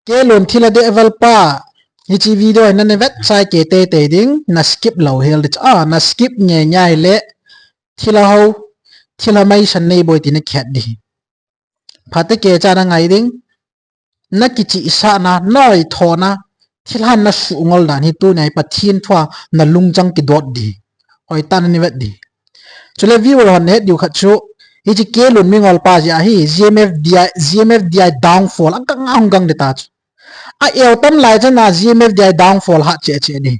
ke lon thila de evalpa hi chi video na ne vet sai ke te ding na skip lo hel de na skip nge nyai le thila ho thila mai san nei boy ti ne khat di phate ke cha na ngai ding na ki chi sa na noi thona thilhan na su ngol dan hi tu nai pathin thwa na lungjang ki dot di oi tan ni vet di chule view hon het yu khat chu hi chi ke lon mi ngol pa ja hi gmf di downfall ang kang ang gang de ta chu a eo tam lai cha na gmf di downfall ha che ni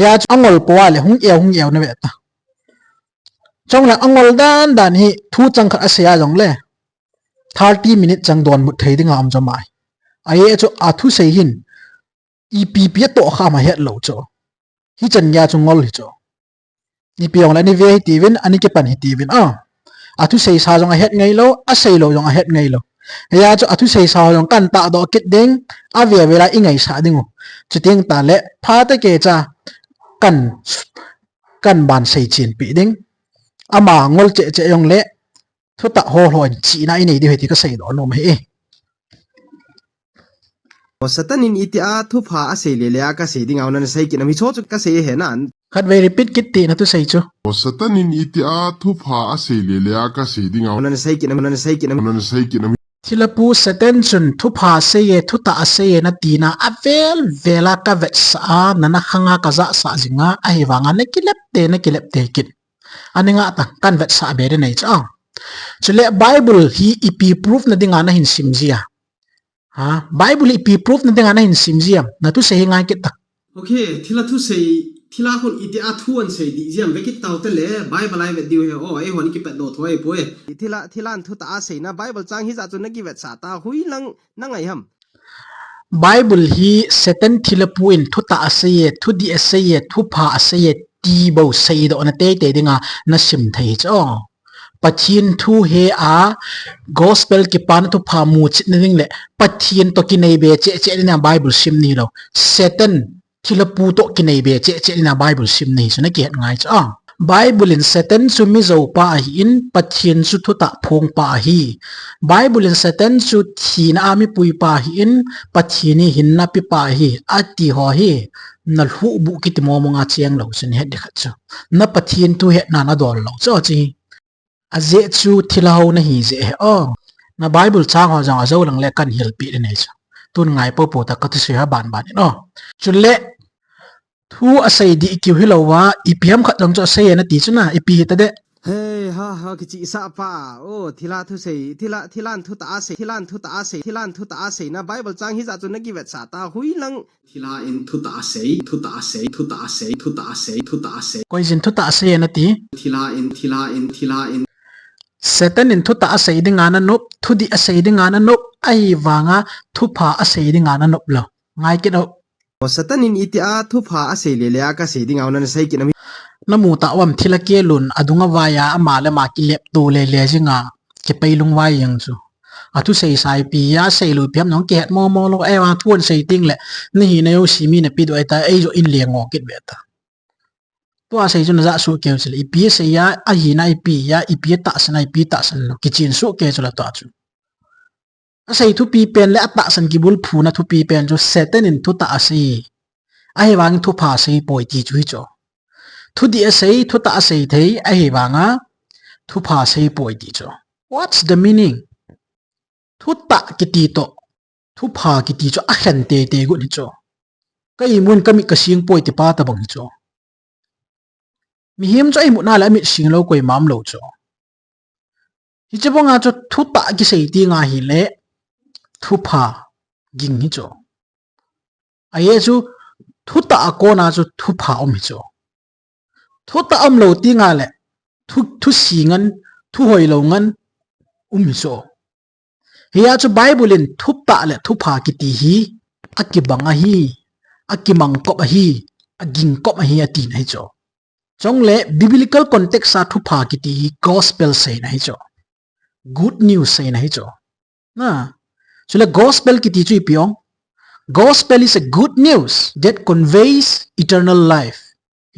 ya angol po ale hung eo na vet ta chong la angol dan hi thu chang khat asia jong le 30 minute chang don mu thei ding am jamai ai chu a thu sei hin ep to kha ma het lo cho hi chan ya chu ngol hi cho ni piong la ni ve hi tivin ani ke pan hi tivin a thu sei sa jong a het ngai lo a sei lo jong a het ngai lo ya chu a thu sei sa jong kan ta do kit ding a ve la ingai sa dingu chu ting ta le pha te ke cha kan ban sei chin pi ding ama ngol che yong le thu ta ho hloin chi na ini di heti ka sei do no me satanin itia thu pha ase le le ka se ding auna sai ki na mi cho ka se he na khat ve repeat kit ti na tu sei chu satanin itia thu pha ase le le ka se ding auna sai ki na thilapu satan chun thu pha se ye thu ta ase ye na ti na avel vela ka vet sa na na khanga ka za sa jinga a hi wanga ne kilep te kit aninga ta kan vet sa be de nei cha chule bible hi ipi proof na dinga na hin simjia bible ipi proof na dinga na hin simjia na tu sei ngai kit ta okay thila thu sei thila hon iti a thu an sei di jam ve kit taw te le bible ai ve diu he ai hon ki pe do thoi poe thilan thu ta sei na bible chang hi za chu na ki vet sa ta hui lang na ngai ham bible hi satan thilapu in thu ta ase ye thu di ase ye thu pha ase ye ti bo sei do na te dinga na sim thei cho pathin thu he a gospel ki pan tu pha mu chit ning le pathin to ki nei be che na bible sim ni lo satan thilapu to ki nei be che na bible sim ni so na ki ngai cha bible in satan su mi zo pa hi in pathin su thu ta phong pa hi bible in satan su thina ami pui pa hi in pathini hin na pi pa hi ati ho hi na hu bu ki ti mo nga chiang lo sin he de kha cha na pathin tu he na dol lo cho chi a ze chu thilau na hi ze na bible chang ho jang a zo lang le kan hil pi de nei cha tun ngai po ta ka ti se ha ban no chu le thu a sei di ki hilowa ipm khat jang cho sei na ti chuna ipi ta de hey ha ki chi sa pa thila thu sei thilan thu ta sei na bible chang hi za chu na ki vet sa ta hui lang thila in thu ta sei koi jin thu ta sei na ti thila in satan in thu ta sei ding ana nop thu di a sei ding ana nop ai wanga thu pha a sei ding ana nop lo ngai ki do satanin itia thu pha ase le le ka se ding auna sai ki na mu ta wam thila ke lun adunga waya ama le ma ki lep tu le jinga ke peilung wai yang chu athu sei sai pi ya sei lu piam nong ke mo lo e wa thuan sei ting le ni hi na yo si mi na pi do ai ta ai jo in le ngo kit be ta to a sei chu na za su ke chu le pi se ya a hi na pi ya pi ta san pi ta san lo ki chin su ke chu la ta chu a sei thu pi pen le ata san ki bul phu na thu pi pen jo satan in thu ta ase ai wang thu pha sei poi ti chu hi cho thu di ase thu ta ase thei ai wanga thu pha sei poi ti cho what's the meaning thu ta ki ti to thu pha ki ti cho a khan te gu ni cho kai mun kami ka sing poi ti pa ta bang cho mi him cho ai mu na la mi sing lo koi mam lo cho hi che bonga cho thu ta ki sei ti nga hi le thu pha ging hi cho ai chu thu ta ko na chu thu pha om hi cho thu ta am lo ti nga le thu si ngan thu hoi lo ngan hi cho hiya chu bible in thu ta le thu pha ki ti hi akibanga hi akimang ko hi aging ko hi ati nai cho chong le biblical context sa thu pha ki ti hi gospel sei nai cho good news sei nai cho na so the gospel ki ti chu piong gospel is a good news that conveys eternal life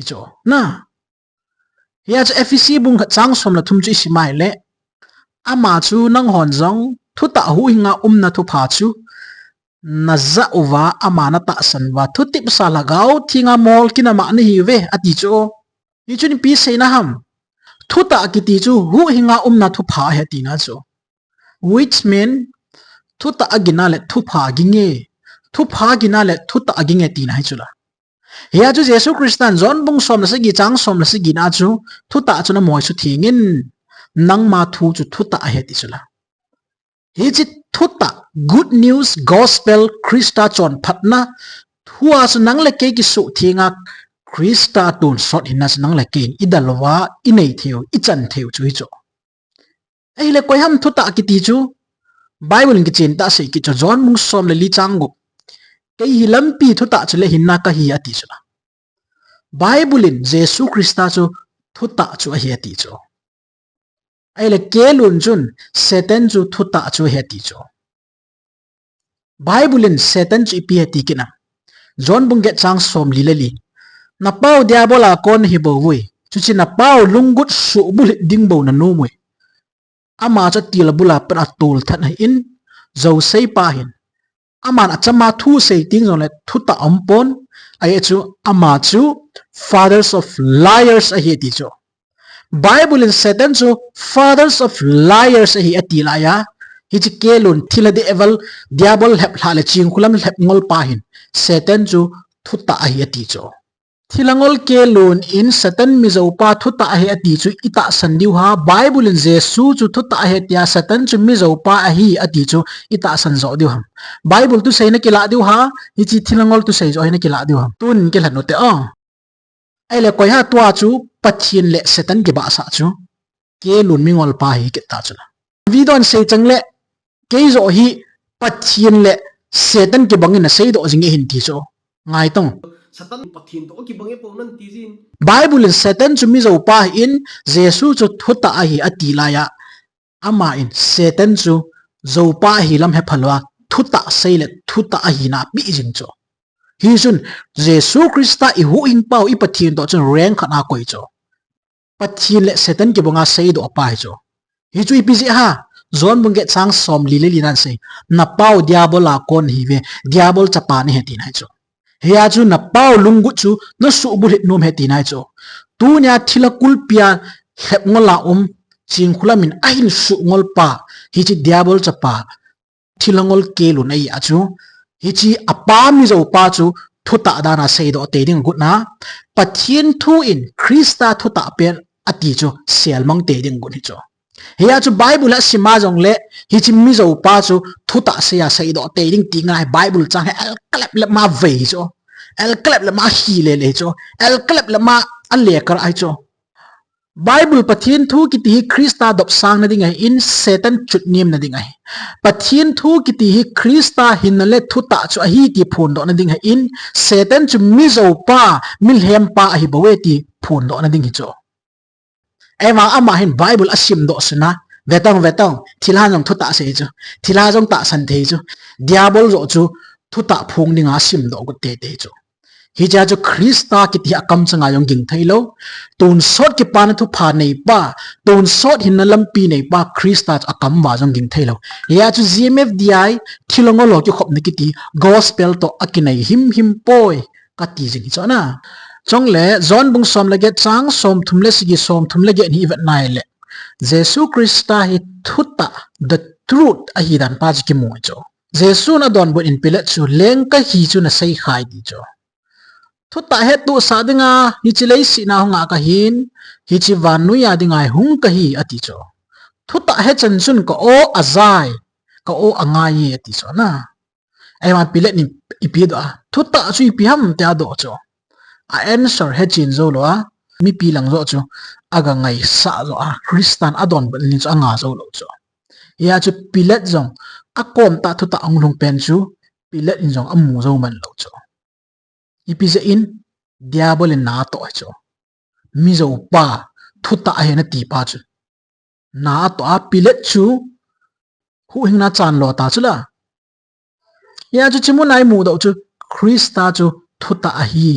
icho na ya chu fec bung chang som la thum chu simai le ama chu nang hon jong thu ta hu hinga na thu pha chu na za uwa amana ta sanwa thu tip salagau thinga mol kina ma ni hiwe ati cho hi chu ni pi sei na ham thu ta ki ti chu hu hinga na thu pha he ti na cho which mean thu ta agina le thu pha ginge thu pha gina le thu ta aginge ti na hi chula hiya chu Jesus Christian John bung som la se gi chang som la se gi na chu thu ta chu na moi chu thingin nang ma thu chu thu ta he ti chula hi chi thu ta good news gospel Krista chon phatna thua su nang le ke ki su thinga Krista tun sot hinna su nang le ke idalwa inei theo ichan theo chu hi cho ei le koi ham thu ta ki ti chu Bible ngi chen ta se ki cho John bung som le li chang gu ke hi lampi thu ta chu le hinna ka hi ati chula Bible in Jesus Krista chu thu ta chu a hi ati cho ai le kelun chun Satan chu thu ta chu he ti cho Bible in Satan chu pi he ti kina John bung get chang som li le li na pau diabola kon hi bo vui chu chi na pau lungut su bul ding bo na no moi ama cha ti la bula pa tul than in zo sei pa hin aman achama thu sei ting zon le thu ta ampon ai chu ama chu fathers of liars a hi ti cho Bible in Satan chu fathers of liars a hi ati la ya hi chi kelun thila de evil diabol hep hla le ching khulam hep ngol pa hin Satan chu thu ta a hi ati cho thilangol kelun in Satan mi zo pa thu ta a hi ati chu ita san diu ha Bible in Jesu chu thu ta a hi tia Satan chu mi zo pa a hi ati chu ita san zo diu ham Bible tu sei na kila diu ha hi chi thilangol tu sei zo hi na kila diu ham tun ke hlan no te ai le koi ha tua chu pathin le Satan ke ba sa chu kelun mi ngol pa hi ke ta chu vi don sei chang le ke zo hi pathin le Satan ke bangin na sei do jing hin ti cho ngai tong Satan pathin to ki bange po nan tizin Bible in Satan chu mi zo pa in Jesus chu thuta a hi ati la ya ama in Satan chu zo pa hi lam he phalwa thuta sei le thuta a hi na pi jing cho hi sun Jesus Christa i hu ing pau i pathin to chun reng khana koi cho pathin le Satan ke bonga sei do pa hi cho hi chu pi ji ha John bung get sang som li le linan sei na pau diabola kon hi ve diabol chapa ni he ti nai cho hiya chu na pau lungu chu no su bu hit nom he ti nai cho tu nya thila kul pia hep ngola ching khulamin ahin su ngol pa hi chi diabol chapa thilangol kelu nai a chu hi chi apa mi zo pa chu thuta dana sei do te ding gut na pathin thu in Krista thuta pen ati chu sel mang te ding gut hi cho hiya chu Bible a sima jong le hi chi mi zo pa chu thuta se ya sei do te ding ti ngai Bible chang he al klep le ma ve cho al klep le ma hi le cho al klep le ma an le kar ai cho Bible pathin thu ki ti Krista dop sang na ding ai in Satan chut nim na ding ai pathin thu ki ti Krista hin le thuta chu hi ti phun do na ding ai in Satan chu mi zo pa mil hem pa hi bowe ti phun do na ding hi cho ema ama hin Bible asim do sna vetong thila jong thuta se chu thila jong ta san the chu diabol zo chu thuta phung ninga sim do gu te chu hi ja chu Krista ki ti akam changa yong ging thailo tun sot ki pan thu pha nei pa tun sot hin na lampi nei pa Krista akam wa jong ging thailo ya chu GMFDI thilongo lo ki khop ni ki ti gospel to akinai him poi ka ti jing cho na chong le John bung som le get chang som thum le sigi som thum le get ni vet nai le Jesus Krista hi thuta the truth a hi dan pa ki mo cho Jesus na don bo in pilet chu leng ka hi chu na sei khai di cho thuta he tu sa dinga hi chi lei si na hunga ka hin hi chi van nu ya dingai hung ka hi ati cho thuta he chan chun ko o azai ko o angai ati cho na ai ma pilet ni ipi do thuta chu ipi ham ta do cho a answer he chin zo lo mi pi lang zo chu aga ngai sa zo Christian adon bal ni chu anga zo lo cho ya chu pilet zong akom ta thuta anglung pen chu pilet in zong amu zo man lo cho ipize in diabol na to cho mi zo pa thuta he na ti pa chu na to a pilet chu hu hing na chan lo ta chu la ya chu chimu nai mu do chu Krista chu thuta hi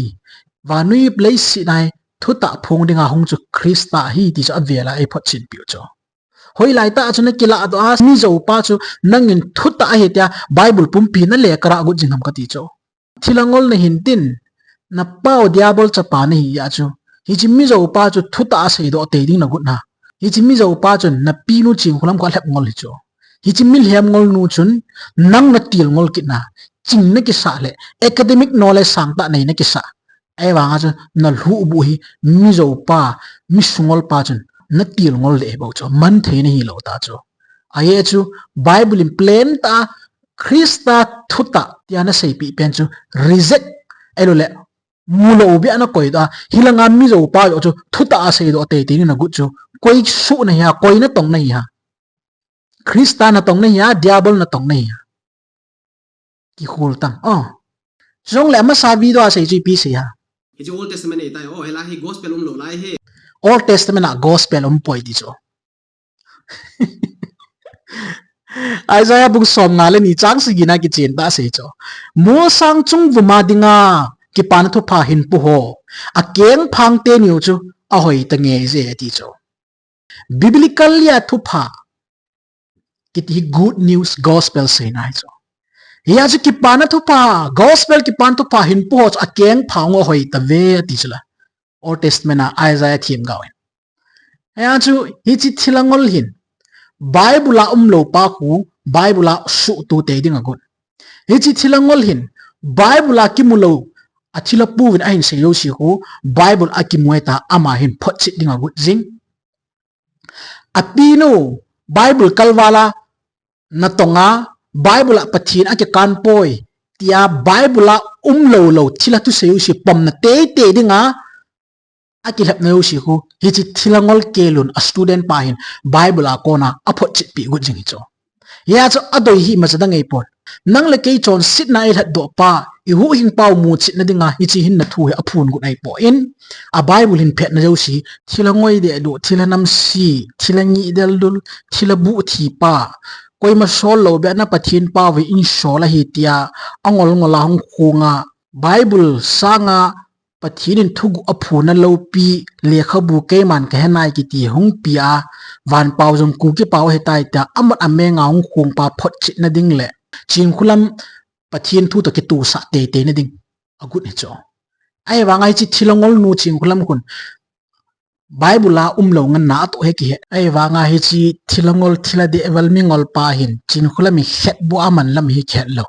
vanui place si nai thuta phung dinga hung chu Krista hi ti cha vela ai phot chin piu cho hoi lai ta chu na kila to a mi zo pa chu nangin thuta a hetia bible pumpi na le kara gu jingham ka ti cho thilangol na hintin na pau diabol cha pa na hi ya chu hi chi mi zo pa chu thuta a sei do te ding na gut na hi chi mi zo pa chu na pi nu ching khulam ka lep ngol hi cho hi chi mil hem ngol nu chun nang na til ngol ki na ching na ki sa le academic knowledge sang ta nei na ki sa ai wa nga chu na lu bu hi mi zo pa mi sungol pa chun na til ngol le bo cho man the na hi lo ta cho ai chu bible in plain ta krista thuta tiana sei pi pen chu reject elo le mulo bi ana koi da hilanga mi zo pa yo chu thuta a sei do te ti na gu chu koi su na ya koi na tong na ya krista na tong na ya diabol na tong na ya ki khul tang jong le ma sa vi do a sei chi pi se ya hi chu old testament ei tai hela hi gospel lo lai he old testament a gospel poi di cho Isaiah bung som nga le ni chang si gina ki chen ta se cho mo sang chung vu ma dinga ki pan thu pha hin pu ho a keng phang te niu chu a hoi ta nge je ti cho biblical ya thu pha ki ti good news gospel se na cho ya chu ki pan thu pha gospel ki pan thu pha hin pu ho a keng phang o hoi ta ve ti chula old testament a Isaiah thim gawen ya chu hi chi thilangol hin bible la lo pa khu bible la su tu te ding agun hi chi thilangol hin bible la ki mulo athila pu win ahin se yo si khu bible a ki mueta ama hin phot chi ding agut jing apino bible kalwala na tonga bible a pathin a ke kan poi tia bible la lo thila tu se yo si pom na te te dinga akilap na yo si khu hi chi thilangol kelun a student pa hin bible a kona a phot chi pi gu jing cho ya cho adoi hi ma chadang ei pon nang le ke chon sit na i that do pa i hu hing pau mu chit na dinga hi chi hin na thu he a phun gu nai po in a bible hin phet na yo si thilangoi de do thilanam si thilangi del dul thilabu thi pa koi ma sol lo be na pathin pa we in shola hi tia angol ngola hong khunga bible sanga pathinin thugu aphuna lo pi lekha bu ke man ka henai ki ti hung pia van pau jong ku ki pau hetai ta amat ame nga hung khung pa phot chi na ding le chin khulam pathin thu to ki tu sa te te na ding agut ne cho ai wa ngai chi thilongol nu chin khulam kun bible la lo ngan na to he ki ai wa nga hi chi thilongol thila de eval mingol pa hin chin khulam mi het bu aman lam hi khet lo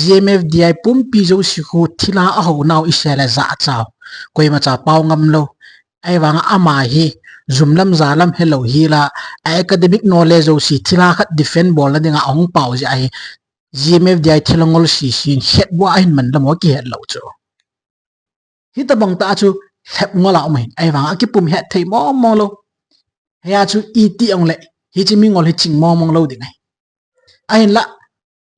gmf di pum pi jo si khu thila a ho naw isela za chaw koi ma cha pau ngam lo ai wa nga ama hi zumlam zalam hello hi la academic knowledge jo si thila khat defend bol la dinga ong pau ji ai gmf di thilongol si sin het bu a hin man lam o ki het lo cho hi ta bang ta chu hep ngola mai ai wang aki pum het thei mo lo ya chu iti ong le hi chi mi ngol hi ching mo lo ding ai ai la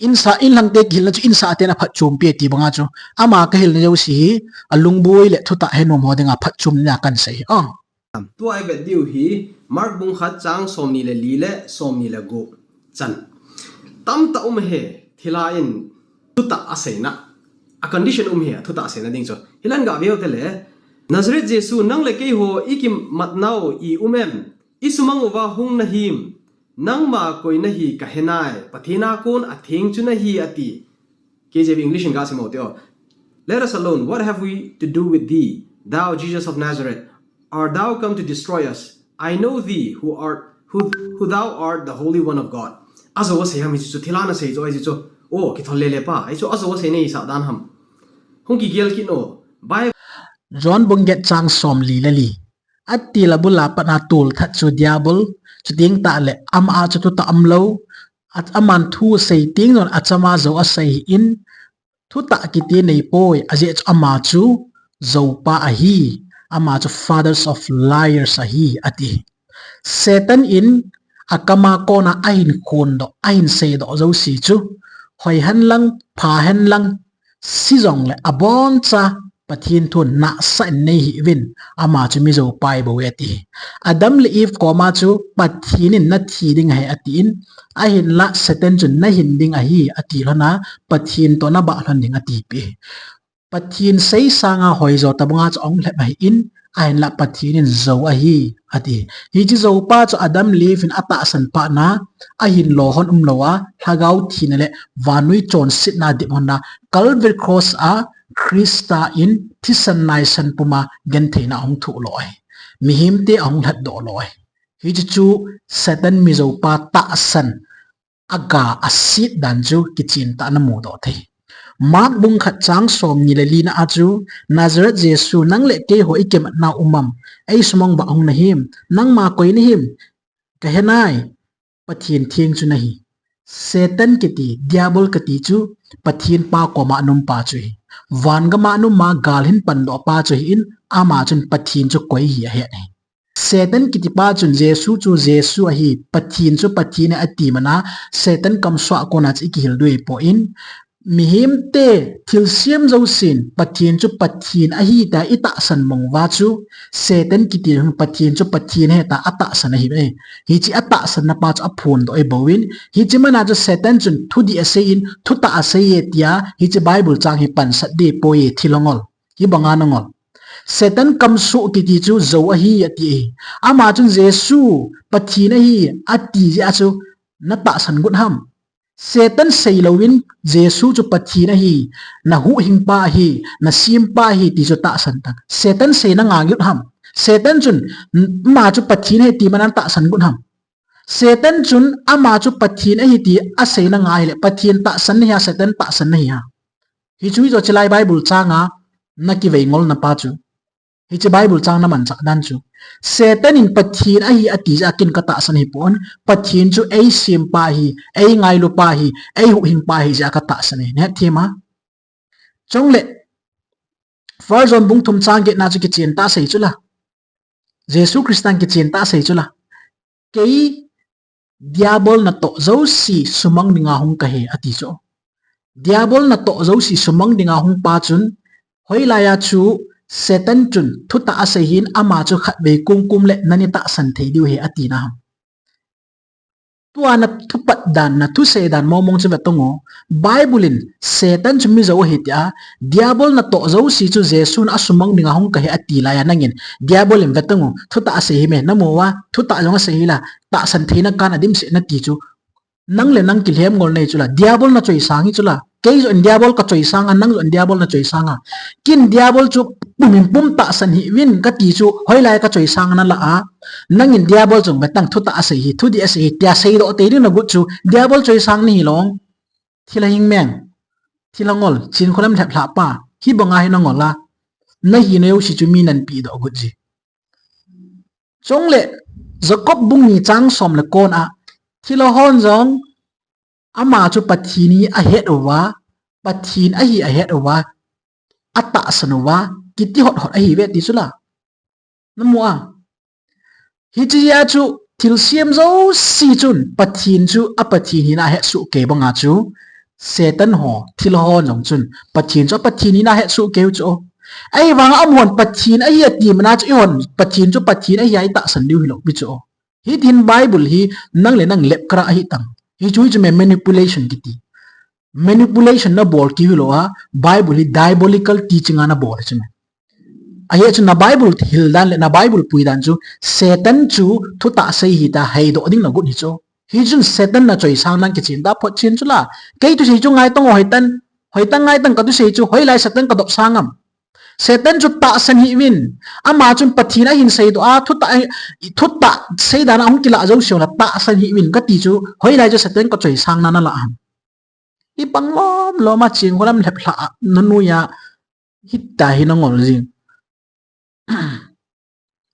in lang te gil na chu in sa te na phat chum pe ti banga chu ama ka hil na jo si alung boi le thuta he no mo dinga phat chum na kan sei tu ai bet diu hi mark bung khat chang som ni le li le som ni le go chan tam ta he thila in thuta aseina a condition he thuta aseina ding cho hilan ga veo te le Nazareth Jesu nang le ke ho ikim matnao I umem isumang wa hung na him nang ma koi na hi ka henai pathina kon athing chu na hi ati KJV English ga simo teo let us alone what have we to do with thee thou Jesus of Nazareth art thou come to destroy us I know thee who thou art the holy one of God azo se ham chu thilana se jo ai chu o ki tholle le pa ai chu azo se nei sa dan ham hung ki gel ki no bai John bonget chang som li lali atti la bula pana tul that chu diabol chu ding ta le am a chu ta am lo at aman thu sei ting non achama zo a sei in thu ta ki ti nei poi aje ama chu zo pa a hi ama chu fathers of liars a hi ati Satan in akama ko na ain khun do ain sei do zo si chu hoi han lang pha han lang si jong le abon cha pathin thun na sa nei hi win ama chu mi zo pai bo eti Adam le Eve ko ma chu pathin in na thi ding hai atin a hin la Satan chun na hin ding a hi ati lana pathin to na ba hlan ding ati pe pathin sei sanga hoi zo tabanga chu ong le mai in ai la pathin in zo a hi ati hi chi zo pa cho Adam live in ata san pa na a hin lo hon lowa hagau thinale vanui chon sit na dip honna Calvary cross a Krista in thisan nai san puma gen theina ong thu loi mi him te ong that do loi hi chu Satan mi zo pa ta san aga asit dan chu kichin ta na mu do the Mark bung khat chang som ni le lina aju Nazareth Jesu nang le ke ho ikem na umam ai sumong ba ong na him nang ma koi ni him ka henai pathin thieng chu nahi Satan kiti diabol kati chu pathin pa ko ma num pa chu van ga ma num ma gal hin pan do pa chu in ama chun pathin chu koi hi he ne Satan kiti pa chun Jesu chu Jesu a hi pathin chu pathin a ti mana Satan kam swa ko na chi ki hil dui po in mihim te thil siam zo sin pathin chu pathin a hi ta ita san mong wa chu Satan kiti hung pathin chu pathin he ta ata san hi be hi chi ata san na pa chu a phun do e bowin hi chi mana chu Satan chun thu di ase in thu ta ase ye tia hi chi Bible chang hi pan sat de po ye thilongol hi banga nongol Satan kam su kiti chu zo a hi ati ama chun Jesu pathin a hi ati ji a chu na ta san gut ham Satan sei lowin Jesu chu pathin a hi na hu hing pa hi na sim pa hi ti chu ta san ta Satan sei na nga gyut ham Satan chun ma chu pathin he ti manan ta san gut ham Satan chun ama chu pathin a hi ti a sei na nga hi le pathin ta san ni ha Satan ta san ni ha hi chu jo chlai Bible changa na ki vei ngol na pa chu hi chi Bible chang na man chak dan chu Satan in pathin a hi ati ja kin ka ta san hi pon pathin chu ei sim pa hi ei ngai lu pa hi ei hu hing pa hi ja ka ta san ne thema chongle first on bung thum chang ge na chu ki chen ta sei chu la Jesu Christan ki chen ta sei chu la kei diabol na to zo si sumang dinga hung ka he ati cho diabol na to zo si sumang dinga hung pa chun hoila ya chu Satan chun thu ta ase hin ama chu khat be kum le nani ta san thei diu he ati na ham tuana thu pat dan na thu se dan momong chu betongo Bible in Satan chu mi zo he tia diabol na to zo si chu Jesu na asumang dinga hong ka he ati la ya nangin diabol in betongo thu ta ase hi me na mo wa thu ta jong ase hi la ta san thei na kan adim se na ti chu nang le nang kilhem ngol nei chu la diabol na choi sangi chu la kei zo diabol ka choi sanga nang zo diabol na choi sanga kin diabol chu pumin pum ta san hi win ka ti chu hoi lai ka choi sang na la a nangin diabol chung betang thu ta ase hi thu di ase hi tia sei do te ri na gut chu diabol choi sang ni long thila hing meng thila ngol chin kholam thap hla pa hi banga hi na ngol la na hi ne yo si chu mi nan pi do gut ji chong le Jacob bung ni chang som le kon a thila hon jong ama chu pathini a het wa pathin a hi a het wa ata sanwa kiti hot hot a hi ve ti sula namua hi chi ya chu thil siam zo si chun pathin chu a pathin hi na he su ke banga chu Satan ho thil ho jong chun pathin chu pathin hi na he su ke chu ai wang amon pathin a hi ti mana chu on pathin chu pathin a hi ai ta san diu hi lo bi chu hi tin Bible hi nang le nang lep kra hi tang hi chu chu me manipulation kiti manipulation na bol ki lo a Bible hi diabolical teaching ana bol chu aye chu na Bible hil dan le na Bible pui dan chu Satan chu thu ta sei hi ta hei do ding na gut hi chu hi chun Satan na choi sang nang ki chin da phot chin chu la kei tu sei chu ngai tong hoi tan ngai tan ka tu sei chu hoi lai Satan ka dop sangam Satan chu ta san hi win ama chun pathina hin sei do a thu ta sei dan ong kila zo siu la ta san hi win ka ti chu hoi lai chu Satan ka choi sang na na la am i pang lo ma chin kolam lep hla nanu ya hit ta hi na ngol jing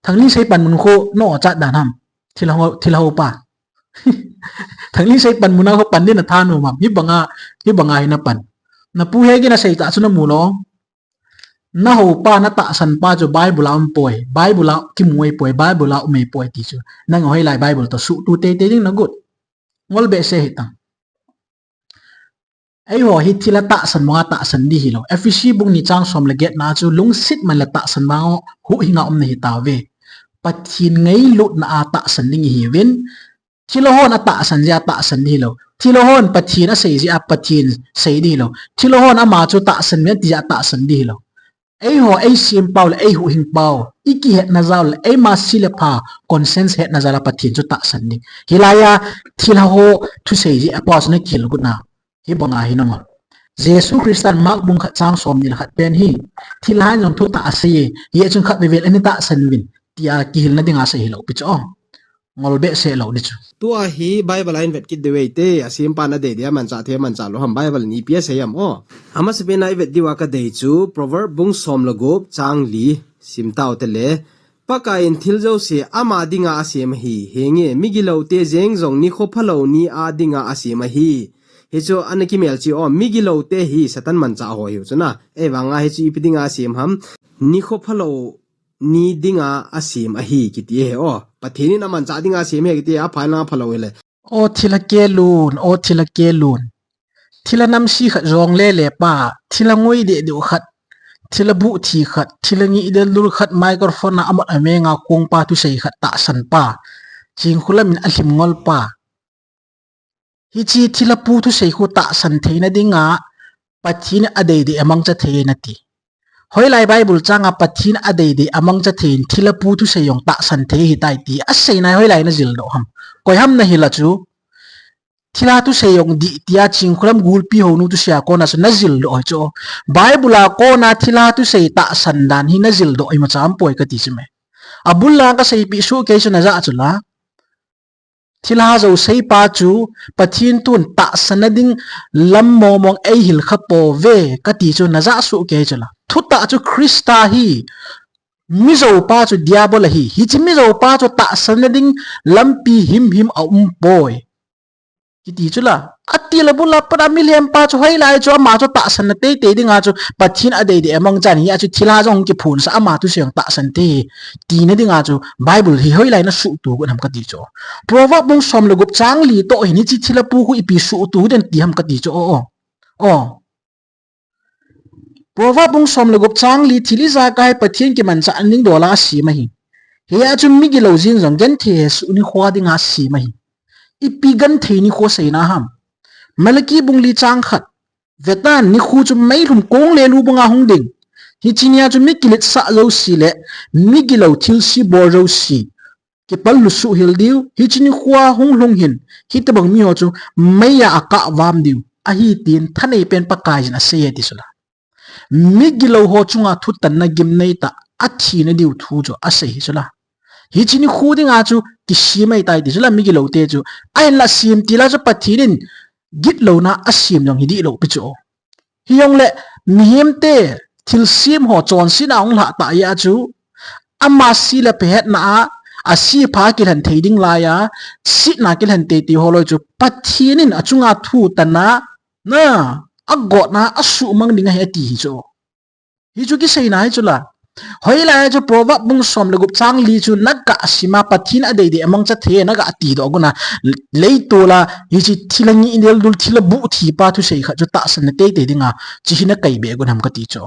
thằng li sei pan mun kho no cha dan ham thila ho pa thằng li sei pan mun na ho pan din na thanu ma hi banga hi na pan na pu he gi na sei ta chu na mu lo na ho pa na ta san pa chu Bible am poi Bible ki muai poi Bible me poi ti chu nang hoi lai Bible to su tu te ding na gut ngol be se hitang ai ho hi thila ta san ma ta san di hi lo FEC bung ni chang som le get na chu lung sit man la ta san ma hu hinga om ni ta ve pathin ngei lut na a ta san ding hi win thilo hon a ta san ja ta san di lo thilo hon pathin a sei ji a pathin sei di lo thilo hon a ma chu ta san me ti ja ta san di lo ai ho ai sim pau le ai hu hing pau iki het na zaw le ai ma si le pha conscience het na zala pathin chu ta san ni hilaya thila ho thu sei ji apos na khil ku na hi bonga hi na jesu christian mak bung kha chang som ni khat pen hi thila jong thu ta ase ye chung khat bevel ani ta san win tia ki hil na dinga se hi lo pi cho ngolbe se lo ni chu tua hi bible line vet kit de wei te asim pa na de dia man cha the man cha lo ham bible ni pia se yam o ama se pe na vet diwa ka de chu proverb bung som lo gop chang li sim taw te le paka in thil jo se ama dinga asim hi henge migilo te jeng jong ni kho phalo ni a dinga asim hi he chu anaki mel chi o migilo te hi satan man cha ho yu chuna e wanga he chi ipidinga asim ham ni kho phalo ni dinga asim hi kiti he o pathini na man cha dinga asim he kiti a phaina phalo le o thila ke lun thila nam si khat rong le pa thila ngoi de du khat thila bu thi khat thila ngi idel lur khat microphone na amat amenga kong pa tu sei khat ta san pa ching khulamin alim ngol pa hi chi thila pu tu sei khu ta san theina dinga pathin adei de amang cha theina ti hoi lai bible changa pathin adei de amang cha thein thila pu tu sei yong ta san the hi tai ti a sei nai hoi lai na zil do ham koi ham na hila chu thila tu sei yong di tia ching khulam gul pi ho nu tu sia ko na su na zil do cho bible a ko na thila tu sei ta san dan hi na zil do i ma cham poi ka ti chime abul la ka sei pi su ke chu na za chu la thila zo sei pa chu pathin tun ta sanading lam mo mong ei hil kha po ve ka ti chu na za su ke chu la thu ta chu krista hi mi zo pa chu diabol hi chi mi zo pa chu ta sanading lampi him a boy kiti chula atila bula pada milhem pa chu hai lai chu ma chu ta san te te dinga chu pathin ade de amang chan hi chu thila jong ki phun sa ama tu siang ta san te ti na dinga chu bible hi hoi lai na su tu gu nam ka ti cho proverb bung som lo gup chang li to hi ni chi thila pu hu ipi su tu den ti ham ka ti cho o proverb bung som lo gup chang li thili za kai pathin ki man cha ning dola si ma hi he a chu mi gi lo jing jong gen the su ni khwa dinga si ma hi ipigan theini kho seina ham malaki bungli chang khat vetan ni khu chu mai lum kong le lu bunga hung ding hi chinia chu mikilit sa lo si le migilo thil si bor ro si ke pal lu su hil diu hi chini khwa hung lung hin hi te bang mi ho chu mai ya aka wam diu a hi tin thanei pen pa kai na se ti sula migilo ho chunga thu tan na gim nei ta a thi na diu thu jo a se hi sula hi chini khu dinga chu ki simai tai di sula mi gi lo te chu ai la sim ti la chu pathirin git lo na asim jong hi di lo pi chu hi yong le mihim te thil sim ho chon sin ong la ta ya chu ama si la pe het na a si pha ki han theiding la ya si na ki han te ti holoi chu pathinin achunga thu tana na agot na asu mang dinga he ti hi chu hi chu ki sei na hi chu la hoi la chu proverb bung som le gup chang li chu naga sima pathin ade de amang cha the naga ati do guna leito la hi chi thilangi indel dul thila bu thi pa thu sei kha chu ta san te te dinga chi hina kai be gun ham ka ti cho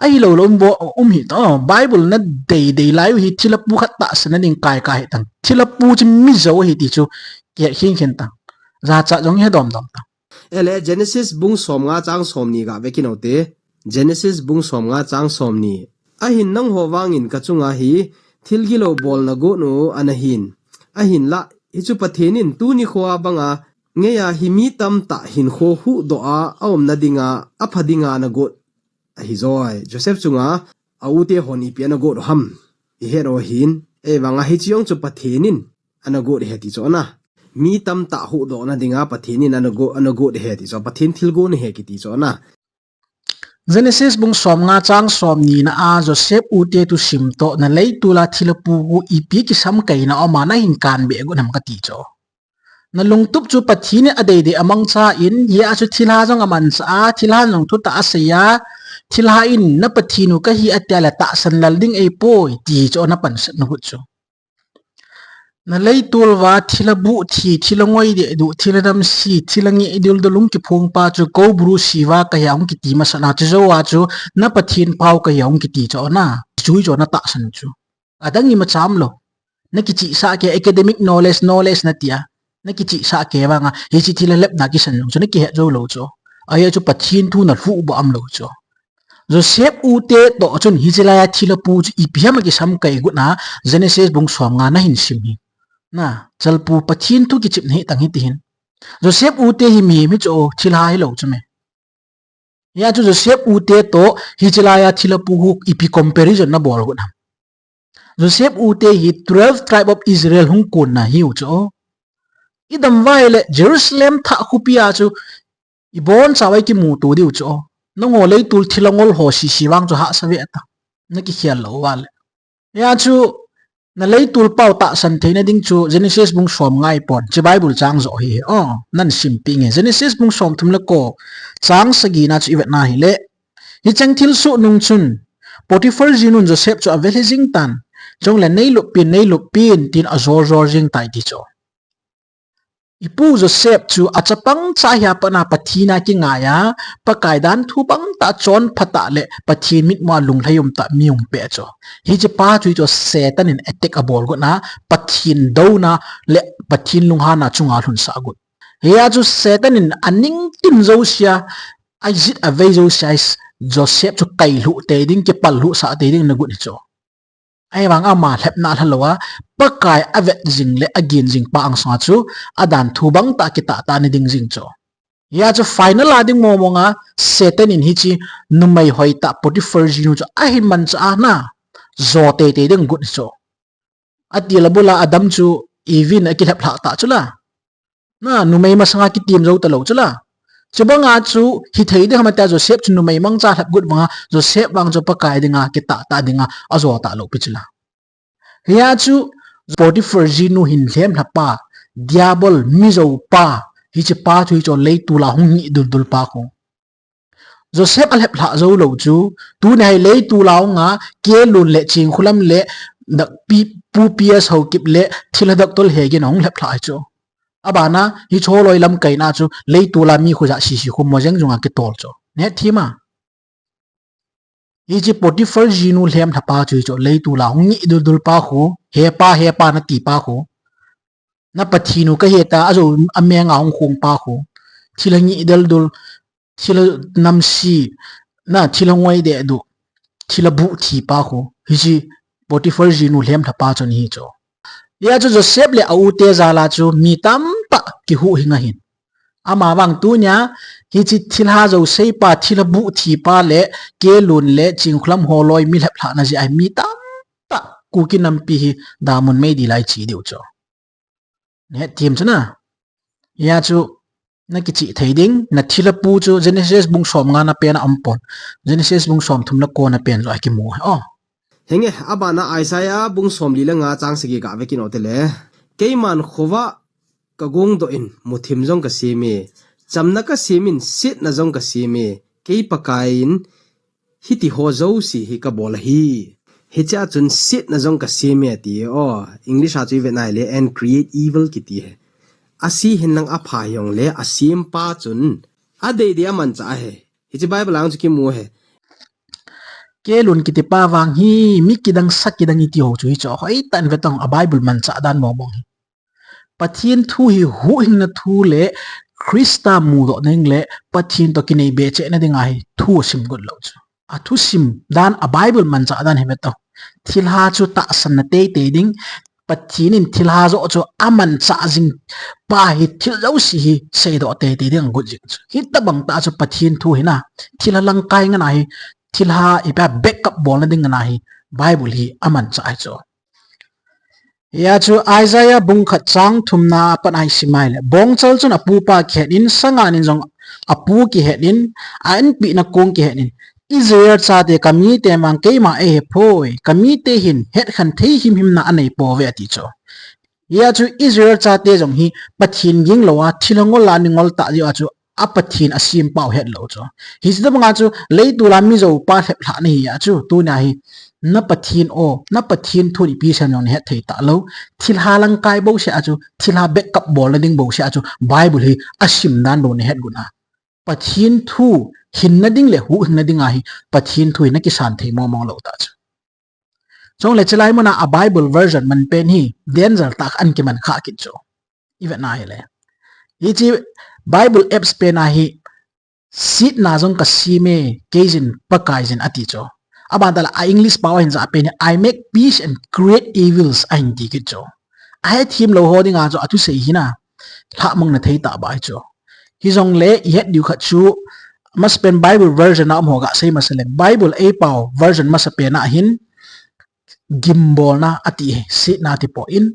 ai lo lo bo hi to bible na de lai hi thila pu kha ta san ding kai kai tang thila pu chi mi zo hi ti chu ke hin khen tang za cha jong he dom ta ele genesis bung som nga chang som ni ga vekinote genesis bung som nga chang som ni ahin nang ho wangin kachunga hi thilgilo bol na go no anahin ahin la hichu pathenin tu ni khwa banga ngeya himi tam ta hin kho hu do a om na dinga aphadinga na go hi zoi joseph chunga aute honi piana go ham hi hero hin e wanga hi chiong chu pathenin ana go he ti chona mi tam ta hu do na dinga pathenin ana go he ti cho pathin thilgo ne he ki ti chona Genesis bung som nga chang som ni na a Joseph ute tu sim to na lei tu la thilapu gu ipi ki sam kai na oma na hin kan be gu nam ka ti cho na lungtup chu pathine ade de amang cha in ye a chu thila jong aman cha thila jong thu ta asaya thila in na pathinu ka hi atela ta san lal ding e poi ti cho na pan sat na hu cho na lei tul wa thila bu thi thila ngoi de du thila dam si thila ngi idul dolung ki phung pa chu ko bru siwa ka yang ki ti ma sana chu zo wa chu na pathin pau ka yang ki ti cho na chui cho na ta san chu adang i ma cham lo na ki chi sa ke academic knowledge na tia na ki chi sa ke wa nga hi chi thila lep na ki san chu na ki he zo lo cho ai chu pathin thu na fu bo am lo cho Joseph ute to chun hijilaya thilapu chu ipiam ki sam kai gu na Genesis bung som nga na hin sim hi na chalpu pathin tu ki chip nei tang hi tin Joseph ute hi mi cho thila hi lo chume ya chu Joseph ute to hijilaya thilapu hu ipi comparison na bol gu na Joseph ute hi 12 tribe of Israel hung kun na hi cho idam vaile Jerusalem tha khupia chu ibon sawai ki mu tu diu cho nongo lei tul thilangol ho si siwang cho ha sawe ta na ki khial lo wal ya chu na lei tul pau ta san theina ding chu Genesis bung som ngai pon che Bible chang zo hi nan sim pi nge Genesis bung som thum la ko chang sagi na chu iwet na hi le hi chang thil su nung chun Potiphar jinun Joseph chu avel jing tan chong le nei lu pin tin azor zor jing tai ti cho ipu Joseph chu achapang cha hya pana pathina ki ngaya pakaidan thupang ta chon phata le pathin mit ma lung thayum ta miung pe cho hi che pa chui cho Satan in attack abol go na pathin do na le pathin lung ha na chunga hlun sa gut ya chu Satan in aning tim zo sia ajit avei zo sia Joseph chu kai lu te ding ke pal lu sa te ding na gut cho ai wang ama lep na halowa pakai avet jing le again jing pa ang sa chu adan thubang ta kita ta ni ding jing cho ya chu final ading mo nga Satan in hi chi numai hoi ta Potiphar jinu cho a hin man cha na zo te te ding gut cho atila bula Adam chu evin a kilap la ta chula na numai masanga ki tim zo ta lo chula chubanga chu hi thei de hamata Joseph chu numai mang cha hap gut ma Joseph bang cho pakai dinga kita ta dinga azo ta lo pichla ya chu Potiphar jinu hin thlem thapa diabol mizo pa hi che pa thui cho lei tu la hung ni dul dul pa ko Joseph alhep la zo lo chu tu nai lei tu la nga ke lun le ching khulam le dak pi pu ps ho kip le thiladak tol he ge nong lep la chu abana hi choloi lam kaina chu lei tu la mi khuja si si khum mojeng junga ke tol cho ne thima hi chi Potiphar jinu lhem thapa chu cho lei tu la hung ni dul dul pa khu he pa na ti pa khu na pathinu ka heta azo amenga hung khung pa khu thilangi dal dul thila namsi na thilangoi de du thila bu thi pa khu hi chi Potiphar jinu lhem thapa cho ni cho ya chu Joseph le au te zala chu mi tam pa ki hu hinga hin ama wang tu nya hi chi thilha zo sei pa thila bu thi pa le ke lun le chingkhlam holoi mi lep la na ji ai mi tam pa ku ki nam pi hi damun me di lai chi diu cho ne tim chana ya chu na ki chi theiding na thila pu chu Genesis bung som nga na pen ampon Genesis bung som thum na ko na pen zo ki mu henge abana Isaiah bung som li la nga chang sigi ga vekin otele keiman khowa ka gong do in muthim jong ka simi chamna ka simin sit na jong ka simi kei pakain hiti ho zo si hi ka bol hi hi cha chun sit na jong ka simi ati English a chui ve nai le and create evil ki ti he asi hin nang apha yong le asim pa chun ade dia man cha he hi chi Bible ang chu ki mu he ke lun ki ti pa wang hi mi kidang sakidang iti ho chui cho hoi tan vetong a Bible man cha dan mo mong pathin thu hi hu hin na thu le Krista mu do neng le pathin to kinai be che na dinga hi thu sim gut lo chu a thu sim dan a Bible man cha dan he veto thilha chu ta san na te te ding pathin in thilha zo chu aman cha jing pa hi thil zo si hi sei do te te ding gut jing chu hi ta bang ta chu pathin thu hi na thila lang kai nga na hi thilha ipa backup bol na ding na hi Bible hi aman cha ai cho ya chu Isaiah bung khat chang thumna pan ai simai le bong chal chun apu pa khet in sanga nin jong apu ki het in an pi na kong ki het in Israel cha te kami te mang ke ma e he phoi kami te hin het khan thei him na anei po ve ati cho ya chu Israel cha te jong hi pathin ging lowa thilangol la ningol ta ji chu apathin asim pau het lo cho hi sidam nga chu leitu la mi zo pa hlep la ni ya chu tu na hi na pathin thuri pi san yon het thei ta lo thil halang kai bo se chu thil ha backup bol ding bo se chu Bible hi asim dan do ne het guna pathin thu hin na ding le hu hin na ding a hi pathin thu na ki san thei mo mong lo ta chu chong le chalai mo na a Bible version man pen hi danger tak an ki man kha kin cho even na hi le hi chi Bible apps pe na hi sit na jong ka si me kejin pakai jin ati cho aban dala a English power hin za pe ni I make peace and create evils a hindi ki cho ai thim lo ho ding a cho atu sei hina tha mong na thei ta ba cho hi jong le yet du kha chu mas pen Bible version na mo ga sei masaleng Bible a power version mas pe na hin gimbal na ati sit na ti po in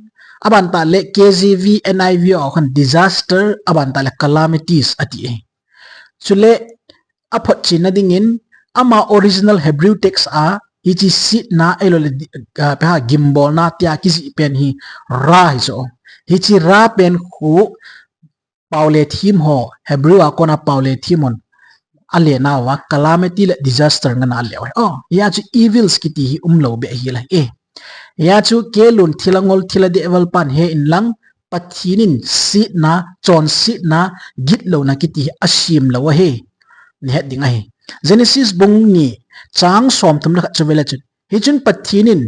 aban ta le KJV NIV o khan disaster aban ta le calamities ati chule aphot china dingin ama original Hebrew text a ichi sit na elole pa gimbal na tia kisi pen hi ra hi so hichi ra pen khu paule thim ho Hebrew a kona paule thimon ale na wa calamity le disaster ngana le ya chu evils kiti hi umlo be hi la ya chu kelun thilangol thila de eval pan he in lang pathinin sit na chon sit na git lo na kiti asim lo he ni het ding ai Genesis bung ni chang som tum na chawela chu hi chun pathinin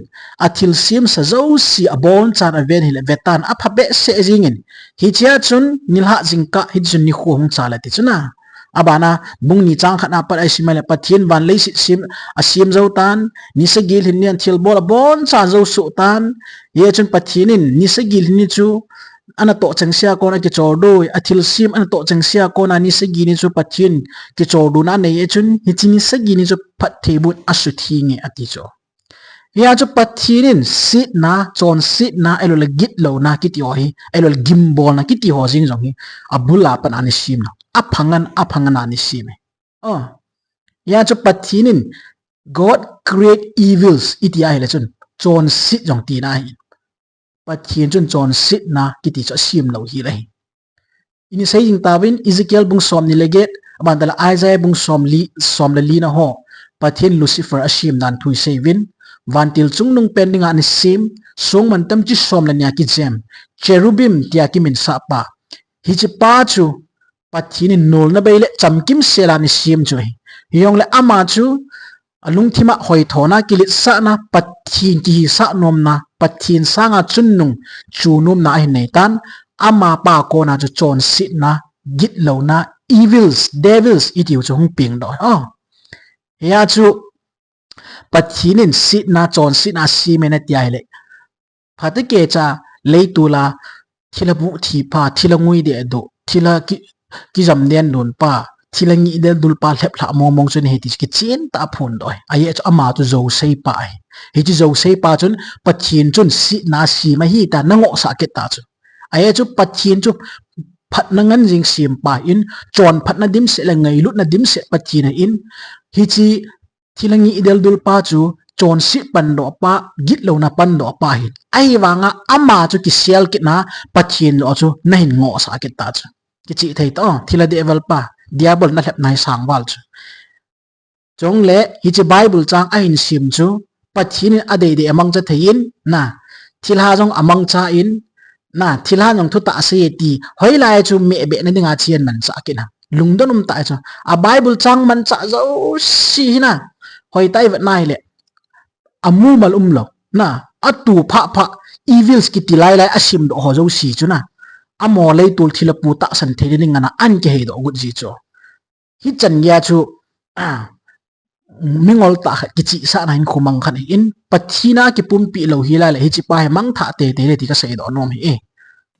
athil sim sa zo si abon chan aven hil vetan aphabe se jingin hi chia chun nilha jingka hi chun ni khum chala ti chuna abana bung ni chang khana par ai simale pathin van lei sim asim zo tan ni se gil hin nian thil bol bon cha zo su tan ye chun pathinin ni se gil ni chu ana to changsia ko na ki chordo athil sim ana to changsia ko na ni se gi ni chu pathin ki chordu na nei ye chun hi chi ni se gi ni chu phat thebut asu thi nge ati cho ya chu pathinin sit na chon sit na elol git lo na ki ti hi elol gimbol na ki ti ho jing jong hi abula pan ani sim na aphangan ani sim ya chu pathinin God create evils iti ai le chun chon sit jong ti na hi pathin chun chon sit na kiti cho sim lo hi lai ini sei jing tawin Ezekiel bung som ni leget abandala Isaiah bung som le li na ho pathin Lucifer asim nan thui sevin vantil chung pending an sim song man tam chi som la nya ki jem cherubim tia ki min sa pa hi chi pa chu pathin nol na beile chamkim sela ni sim chu yong le ama chu alung thima hoi thona kilit sa na pathin ki sa nom na pathin sanga chunnung chunum na hi nei tan ama pa ko na chu chon sit na git lo na evils devils itiu chu hung ping do ya chu pathinin sit na chon sit na si me na tia le phate ke cha leitula thilabu thi pa thilangui de do thila ki jam den don pa thilangi de dul pa lep la mong chun he ti ki chen ta phun doi ai ama tu zo sei pa hi chi zo sei pa chun pathin chun si na si ma hi ta nango sa ke ta chu ai chu pathin chu phat na ngan jing sim pa in chon phat na dim se la ngai lut na dim se pathin in hi chi thilangi idel dul pa chu chon si pan do pa git lo na pan do pa hi ai wanga ama chu ki sel ki na pathin lo chu na hin ngo sa ke ta chu ki chi thei to thila de eval pa diabol na lep nai sang wal chu chong le hi chi Bible chang a in sim chu pathin ade de amang cha thein na thilha jong amang cha in na thilha jong thu ta se ti hoilai chu me be na dinga chien man sa kina lungdonum ta chu a Bible chang man cha zo si na hoi tai vet nai le amu mal lo na atu pha evils ki tilai lai asim do ho zo si chu na amo lei tul thila pu ta san thei ni ngana an ke he do gut ji cho hi chan ya chu mingol ta ki chi sa na in khumang khan in pathina ki pum pi lo hi la le hi chi pa he mang tha te le ti ka sei do nom hi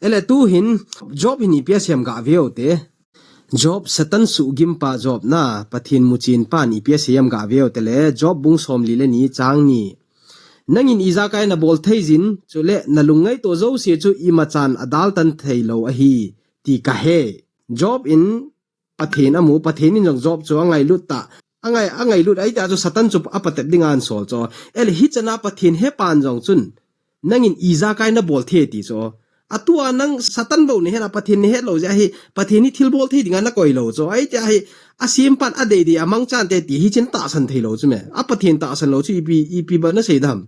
ele tu hin job hin ipia siam ga veo te job satan su gim pa job na pathin muchin pan ipia siam ga veo te le job bung som li le ni chang ni nangin iza kai na bol theizin chule nalungai to zo se chu imachan adal tan theilo a hi ti ka he job in pathin amu pathin in job chu angai lut ta angai lut ai ta chu satan chu apatep dingan sol cho el hi chana pathin he pan jong chun nangin iza kai na bol the ti cho atua nang satan bo ni hena pathin ni he lo ja hi pathin ni thil bol the dinga na koi lo cho ai ta hi asim pan ade di amang chan te ti hi chen ta san theilo chu me apathin ta san lo chu ipi ba na sei dam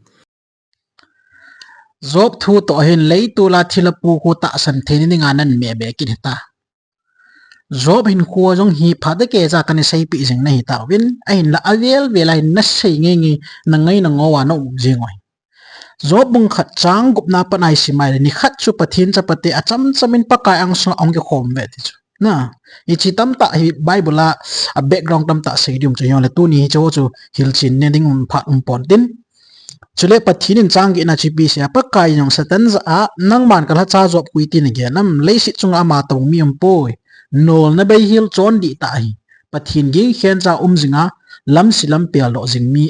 job thu to hin lei tula thilapu ko ta san thei ni nga nan me be ki ta job hin ko jong hi phade ke ja kan sei pi jing na hi ta win ai la avel velai na sei nge nge na ngai na ngowa no jingoi job bung khat chang gup na panai si mai ni khat chu pathin cha pate acham chamin pakai ang so ong ke khom ve ti chu na ichi tam ta hi bible la a background tam ta sedium chu yon le tu ni cho chu hil chin ne ding phat pon tin chule pathin in chang gi na chi pi sia pa kai yong satan za a nang man kala cha job kui tin ge nam leisi chunga ma tong mi poi nol na bai hil chon di ta hi pathin ging khen cha zinga lam silam pel lo jing mi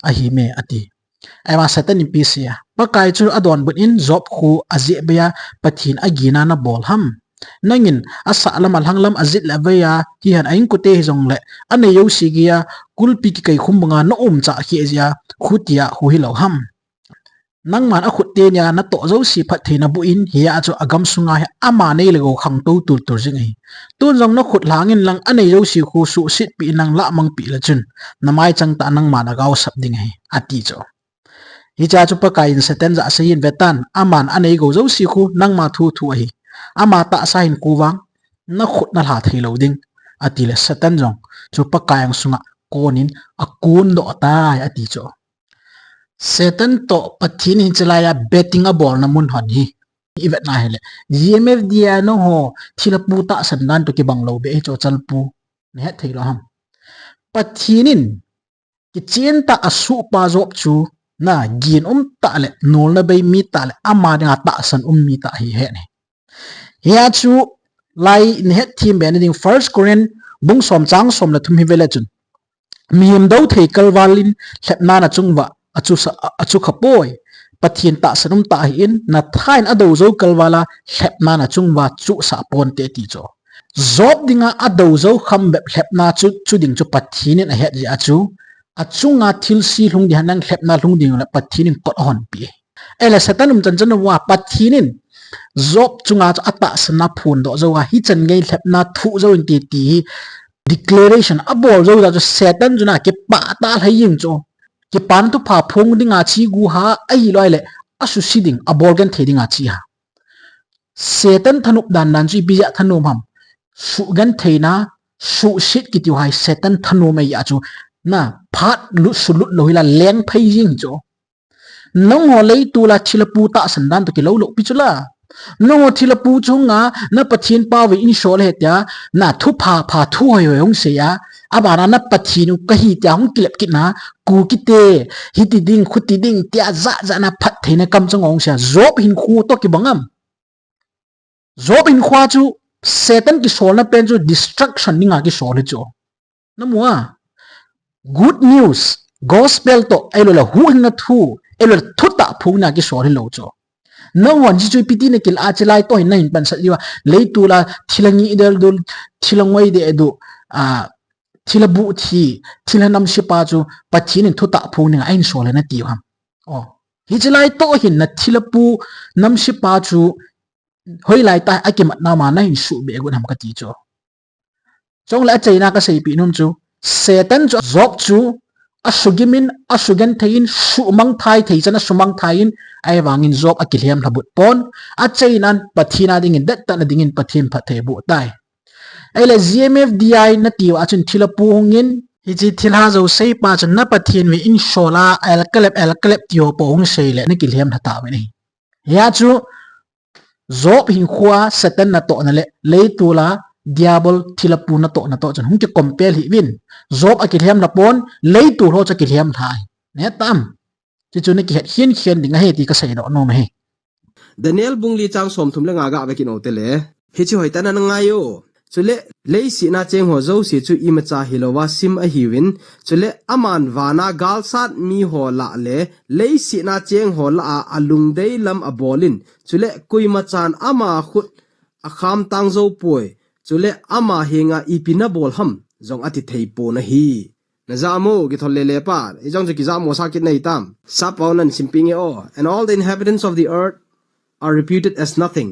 a hi me ati ai ma satan in pi sia pa kai chu adon but in job khu aje bia pathin agina na bol ham nangin asa lam alhanglam azit la baya hi han ain ku te jong le ane yo sigia kulpi ki kai khumbanga no cha hi ja khutia hu hi lo ham nang man a khut te nya na to zo si phat theina bu in hi a chu agam sunga he ama nei le go khang to tur tur jing hi tun jong na khut langin lang ane yo si khu su sit pi nang la mang pi la chun namai chang ta nang man a gaw sap ding hi ati cho hi cha chu pa kai in seten za se in vetan aman ane go zo si khu nang ma thu thu hi ama ta sa hin kuwang na khut na la thei lo ding ati le satan jong chu pa kai ang sunga konin akun do ta ati cho satan to pathin hin chalaya betting a ball na mun hon hi ivet na hele gmf dia no ho thila pu ta sandan to ki banglo be cho chalpu ne thei lo ham pathinin ki chen ta asu pa job chu na gin ta le nol na bay mi ta le ama nga ta san mi ta hi he ne ya chu lai ne thim be ding first korean bung som chang som la thum hi vela chun miem do thei kalwalin hlepna na chungwa achu khapoi pathin ta sanum ta hi in na thain ado zo kalwala hlepna na chungwa chu sa pon te ti cho job dinga ado zo kham be hlepna chu ding chu pathin a het ja chu achunga thil si lung di hanang hlepna lung ding la pathin kot hon pi ele satanum chan chan wa pathin job chunga ata sana phun do zo hi chan ngei hlepna thu zo in ti declaration abol zo da satan juna ke pa ta lai yin cho ke pan tu pha phong dinga chi gu ha ai loi le asu siding abol gan theding a chi ha satan thanup dan nan chi bija thanum ham su gan theina su sit ki ti hai satan thanu mai ya chu na phat lu sulut loila leng phai yin cho nong ho lei tu la chilapu ta sandan to ki lo pi chula no thila pu chunga na pathin pa we in shol hetia na thu pha thu hoi hong se ya abana na pathinu ka hi tia hong klep kina ku kite hi ti ding khuti ding tia za na phat theina kam chang ong sia job hin khu to ki bangam job in khwa chu satan ki shol na pen chu destruction ninga ki shol hi chu namwa good news gospel to elo la hu na thu elo thu ta phu na ki shol hi lo chu no one ji chui piti ne kil a chelai to hin pan sa liwa leitu la thilangi idel dul thilangoi de edu a thilabu thi thilanam shipa chu pathin in thuta phu ne ain sole na ti ham o hi chelai to hin na thilapu nam shipa chu hoi lai ta akimat na ma na hin su be gun ham ka ti cho chong la chaina ka sei pi num chu satan chu job chu asugimin asugan thain sumang thai thei chana sumang thain ai wangin job akiliam labut pon a chainan pathina ding in dat na ding in pathin phathe bu tai ele gmf di na tiu achun thila pu hongin hi chi thilha zo sei pa chan na pathin we in shola el kalep tio po hong sei le na kiliam thata we ni ya chu job hin khwa satan na to na le leitula diabol thilapu na to chan hung ki compel hi win job akiliam na pon leitu ho cha kiliam thai ne tam chi chu ne ki hian ding he ti ka sei no me Daniel bungli chang som thum le nga ga be kin otele hi chi hoita na nga yo chule lei si na cheng ho zo si chu ima cha hilowa sim a hiwin chule aman wana gal sat mi ho la le lei si na cheng ho la alung dei lam abolin chule kuima chan ama khut akham tang zo poi chule ama hinga ipina bol ham zong ati thei po na hi na zamo ki tholle le pa ejong ki zamo sakit nei tam sa paunan simping e o and all the inhabitants of the earth are reputed as nothing,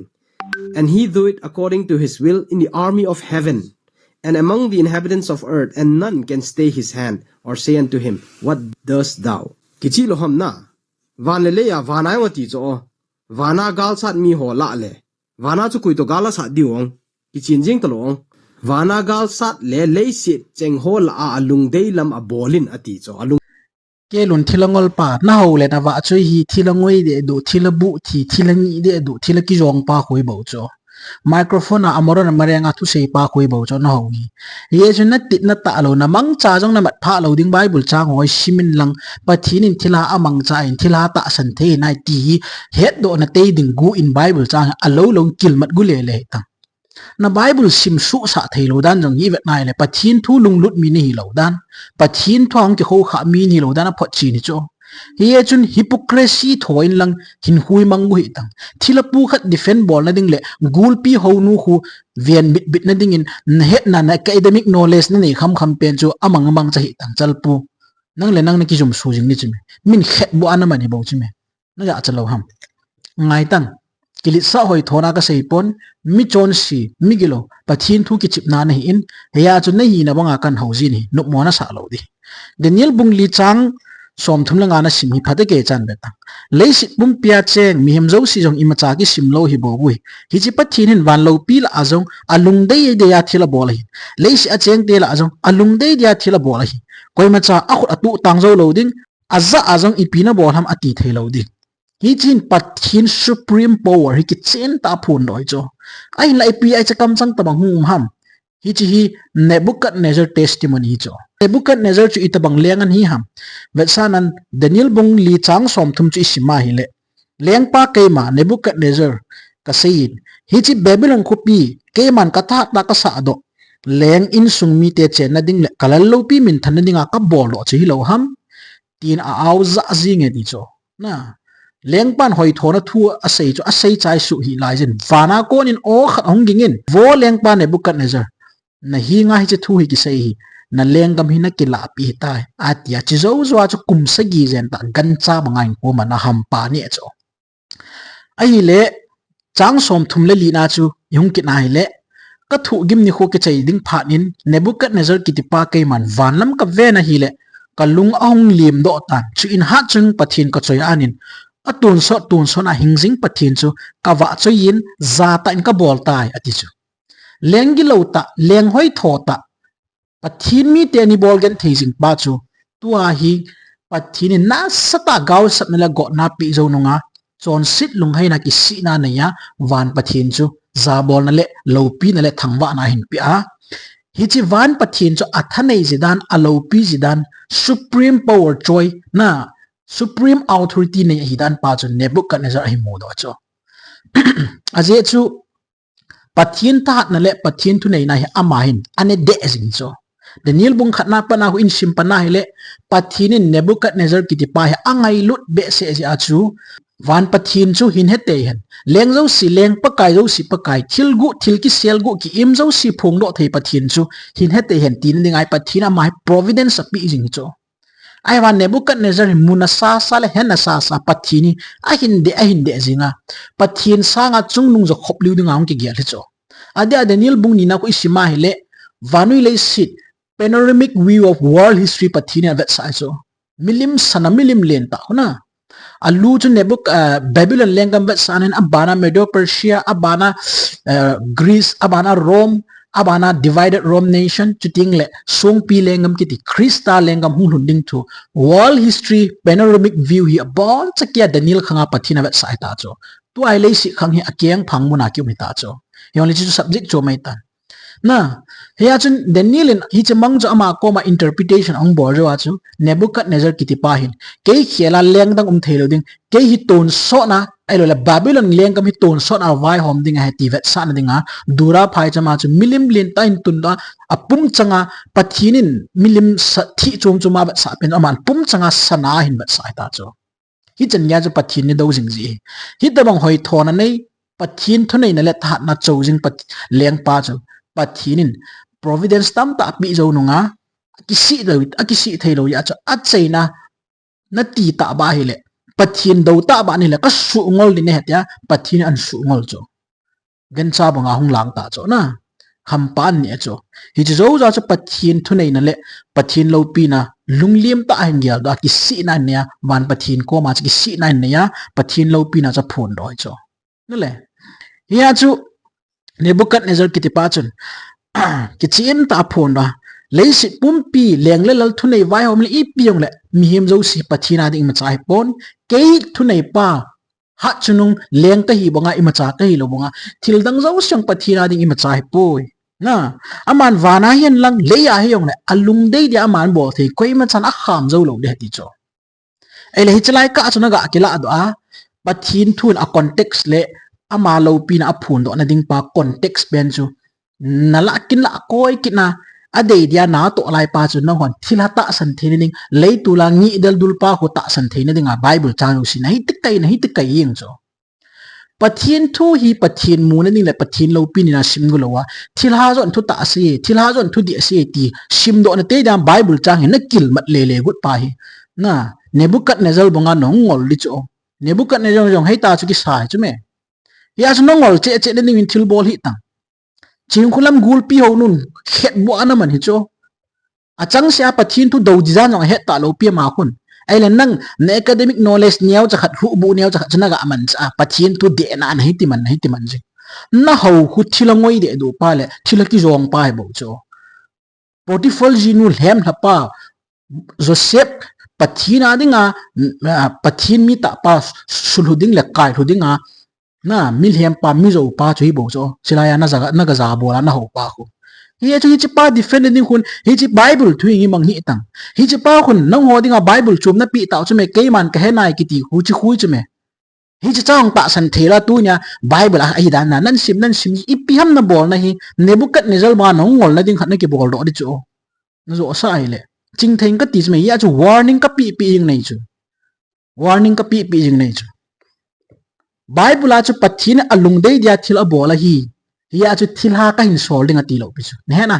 and he do it according to his will in the army of heaven and among the inhabitants of earth, and none can stay his hand or say unto him, what dost thou? Kichi lo ham na van le ya vana ngoti cho vana gal sat mi ho la le vana chu kui to gala sa diong kichin jing talong vana gal sat le sit cheng ho la alung dei lam abolin ati cho alung ke lun thilangol pa na ho le na wa chui hi thilangoi de do thilabu thi thilangi de do thilaki jong pa khoi bo cho microphone na amoro na marenga thu sei pa khoi bo cho no ho hi ye chun na tit na ta lo na mang cha jong na mat pha lo ding bible chang hoi simin lang pathin in thila amang cha in thila ta san the nai ti het do na te ding gu in bible chang a lo lo kil mat gu le le ta na bible sim su sa thei lo dan jong hi vet nai le pathin thu lung lut mi ni hi lo dan pathin thong ki ho kha mi ni lo dan a phot chi ni cho hi chun hypocrisy thoin lang hin hui mangu hi tang thila pu khat defend ball na ding le gul pi ho nu khu vian bit bit na ding in het na academic knowledge na nei kham kham pen chu amang amang cha hi tang chal pu nang le nang na ki jum su jing ni chime min khet bu ana mani bo chime na ja chalo ham ngai tang kilit sa hoi thona ka sei pon mi chon si mi gilo pathin thu ki chip na na hi in ya chu na hi na banga kan hauji ni nup mo na sa lo di Daniel bung li chang som thum langa na sim hi phate ke chan betang leisit bum pia cheng mi hem zo si jong ima cha ki sim lo hi bo bui hi chi pathin hin van lo pi la azong alung dei de ya thila bol hi leisi a cheng te la azong alung dei de ya thila bol hi koi ma cha a khut atu tang zo lo ding azza azong ipina bol ham ati thei lo ding hi chin pathin supreme power hi ki chen ta phun doi cho ai lai pi ai cha kam chang ta bang hum ham hi chi hi Nebuchadnezzar testimony hi cho Nebuchadnezzar chu itabang lengan hi ham vetsanan Daniel bung li chang som thum chu isima hi le leng pa keima Nebuchadnezzar ka sein hi chi Babylon ko pi keiman ka tha ta ka sa do leng in sung mi te chen na ding le kalal lo pi min than dinga ka bol lo chi lo ham tin a au za zing e di cho na leng pan hoi thona thu a sei chai su hi lai jin vana kon in o khat hong ging in vo leng pa Nebuchadnezzar na hi nga hi che thu hi ki sei hi na lengam hi na kila pi tai atia chi zo zo chu kum sa gi zen ta gan cha bangai ko ma na ham pa ni cho ai le chang som thum le li na chu yung ki na hi le ka thu gim ni kho ke chei ding pha nin Nebuchadnezzar ki ti pa ke man van lam ka ve na hi le ka lung ahong lim do tan chu in ha chung pathin ka choi anin atun so na hingjing pathin chu ka wa choi in za ta in ka bol tai ati chu lengi lo ta leng hoi tho ta pathin mi te ni bol gen theising pa chu tua hi pathin na sata gaw sap na go na pi zo nunga chon sit lung hai na ki si na na ya van pathin chu za bol na le lo pi na le thangwa na hin pi a hi chi van pathin chu athanei jidan alo pi jidan supreme power choi na supreme authority ne hidan pa chu Nebuchadnezzar hi mo do cho aje chu pathin ta na le pathin thu nei na hi ama hin ane de jing cho Daniel bung khatna pa na hu in sim pa na hele pathin in Nebuchadnezzar ki ti pa he angai lut be se ji achu van pathin chu hin hete hen leng zo si leng pa kai zo si pa kai thil gu thil ki sel gu ki im zo si phung do thei pathin chu hin hete hen tin dingai pathin a mai providence a pi jing cho ai van Nebuchadnezzar muna sa le hen na sa pathini a hin de zinga pathin sanga chung nung zo khop liu dinga ong ki gya le cho adia Daniel bung ni na ko isima hele vanui le sit panoramic view of world history pathina vet sa so milim sana milim len ta na alu chu Babylon lengam vet sanen abana Medo Persia abana Greece abana Rome abana divided Rome nation chuting le song pi lengam kiti Krista lengam hun ding to world history panoramic view hi abon chakya Daniel khanga pathina vet sa ta cho tu ai le si khang hi akyang phangmu na kyu mi ta cho yong le chu subject cho mai tan na heya chun Daniel in hi chamang jo ama ko ma interpretation ong bor jo achu Nebuchadnezzar kiti pa hin ke khela leng dang thelo ding ke hi ton so na ai lo la Babylon leng kam hi ton so na vai hom ding ha ti vet sa na dinga dura phai chama chu milim lin ta in tun da apum changa pathinin milim sa thi chom chuma ba sa pen aman pum changa sana hin ba sa ta cho hi chen ya chu pathin ni do jing ji hi ta bang hoi thona nei pathin thonei na le tha na chou jing pat leng pa chu pathinin providence tam ta pi zo nunga ki si thailo ya cha a cheina na ti ta ba hi le pathin do ta ba ni le ka su ngol ni ne hetia pathin an su ngol cho gen cha banga hung lang ta cho na ham pan ni cho hi zo za cha pathin thunei na le pathin lo pi na lunglim ta hin ya da ki si na ne man pathin ko ma ki si na ne ya pathin lo pi na cha phon doi cho na le ya chu Nebuchadnezzar kiti pa chun ki chin ta phon da leisi pumpi leng le lal thunei vai hom le i piong le mi hem zo si pathina ding ma chai pon ke thunei pa ha chunung leng ka hi bonga ima cha ka hi lo bonga thil dang zo syang pathina ding ima cha hi poi na aman wana hian lang leya hi yong le alung dei dia aman bo the koi ma chan a kham zo lo de ti cho ele hi chlai ka chuna ga kila ado a pathin thun a context le ama lo pin a phun do na ding pa context ben chu nala kin la koi kina ade dia na to lai pa chu na hon thila ta san the ning lei tu la ngi dal dul pa ko ta san the na ding a bible chang si na hi tik kai yeng cho pathin thu hi pathin mu na ning le pathin lo pin na sim gulo wa thil ha zon thu ta si thil ha zon thu di si ti sim do na te da bible chang na kil mat le gut pa hi na Nebuchadnezzar bonga no ngol li cho Nebuchadnezzar jong hei ta chu ki sai chu me ya chu no ngol che na ning thil bol hi tang ching khulam gul pi ho nun het bo ana man hi cho achang sia pathin thu do ji jan jong het ta lo pi ma khun ai len nang ne academic knowledge niaw cha khat hu bu niaw cha chana ga man cha pathin thu de na an hi ti man ji na ho hu thilangoi de do pa le thilaki zong pa he bo cho Potiphar ji nu hem thapa Joseph pathin adinga pathin mi ta pa sulhuding le kai hudinga na milhem pa mi zo pa chui bo cho silaya na ga za bola na ho pa khu hi chu hi chi pa defending khun hi chi bible thui ngi mang hi tang hi chi pa khun nang ho dinga bible chum na pi ta chu me ke man ka he nai ki ti hu chi khu chu me hi chi chang ta san thela tu nya bible a hi dan na nan sim i pi ham na bol na hi Nebuchadnezzar ma no ngol na ding khat na ki bol do di chu na zo sa ai le ching theng ka ti me ya chu warning ka pi ing nei chu warning ka pi ing nei chu Bible a chu pathin alung dei dia thil a bola hi ya chu thil ha ka hin sol ding ati lo pi chu ne na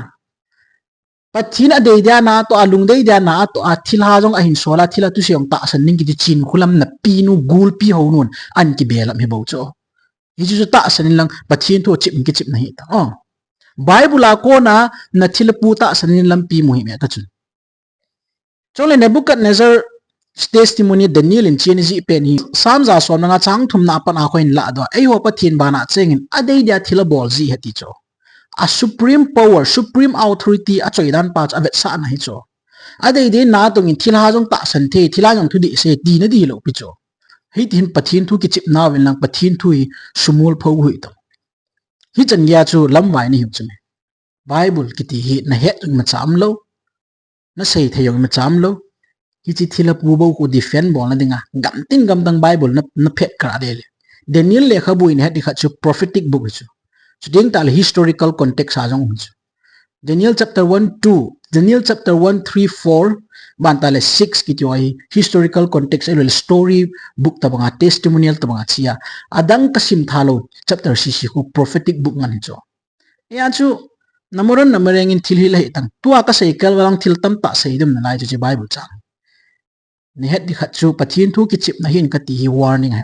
pathin a dei dia na to alung dei dia na to a thil ha jong a hin sola thila tu seong ta san ning ki chin khulam na pi nu gul pi ho nun an ki belam he bo cho hi chu ta san lang pathin to chip ki chip na hi ta Bible a ko na thil pu ta san lam pi mu hi me ta chu chole Nebuchadnezzar testimony Daniel in chen ji pen hi samza som nga chang thum na pan a khoin la do ai ho pathin bana chengin adei dia thila bol ji heti cho a supreme power supreme authority a choidan pa avet sa na hi cho adei de na tong in thila jong ta san the thila jong thu di se di na di lo pi cho hi tin pathin thu ki chip na wen lang pathin thu hi sumul pho hui to hi chan ya chu lam wai ni hi chu Bible ki ti hi na het ma cham lo na sei thayong ma cham lo hi chi thila pu bo ko defend bol na dinga gam dang Bible na phet kra de Daniel le kha buin het di kha chu prophetic book chu ding tal historical context a jong chu Daniel chapter 1 2 Daniel chapter 1 3 4 ban tal 6 ki toi historical context el story book ta banga testimonial ta banga chia adang kasim thalo chapter si ku prophetic book ngan chu ya chu namoron namereng in thil hi lai tang tua ka cycle walang thil tam ta sei dum na lai chu Bible cha ni het di khat chu pathin thu ki chip na hin ka ti hi warning hai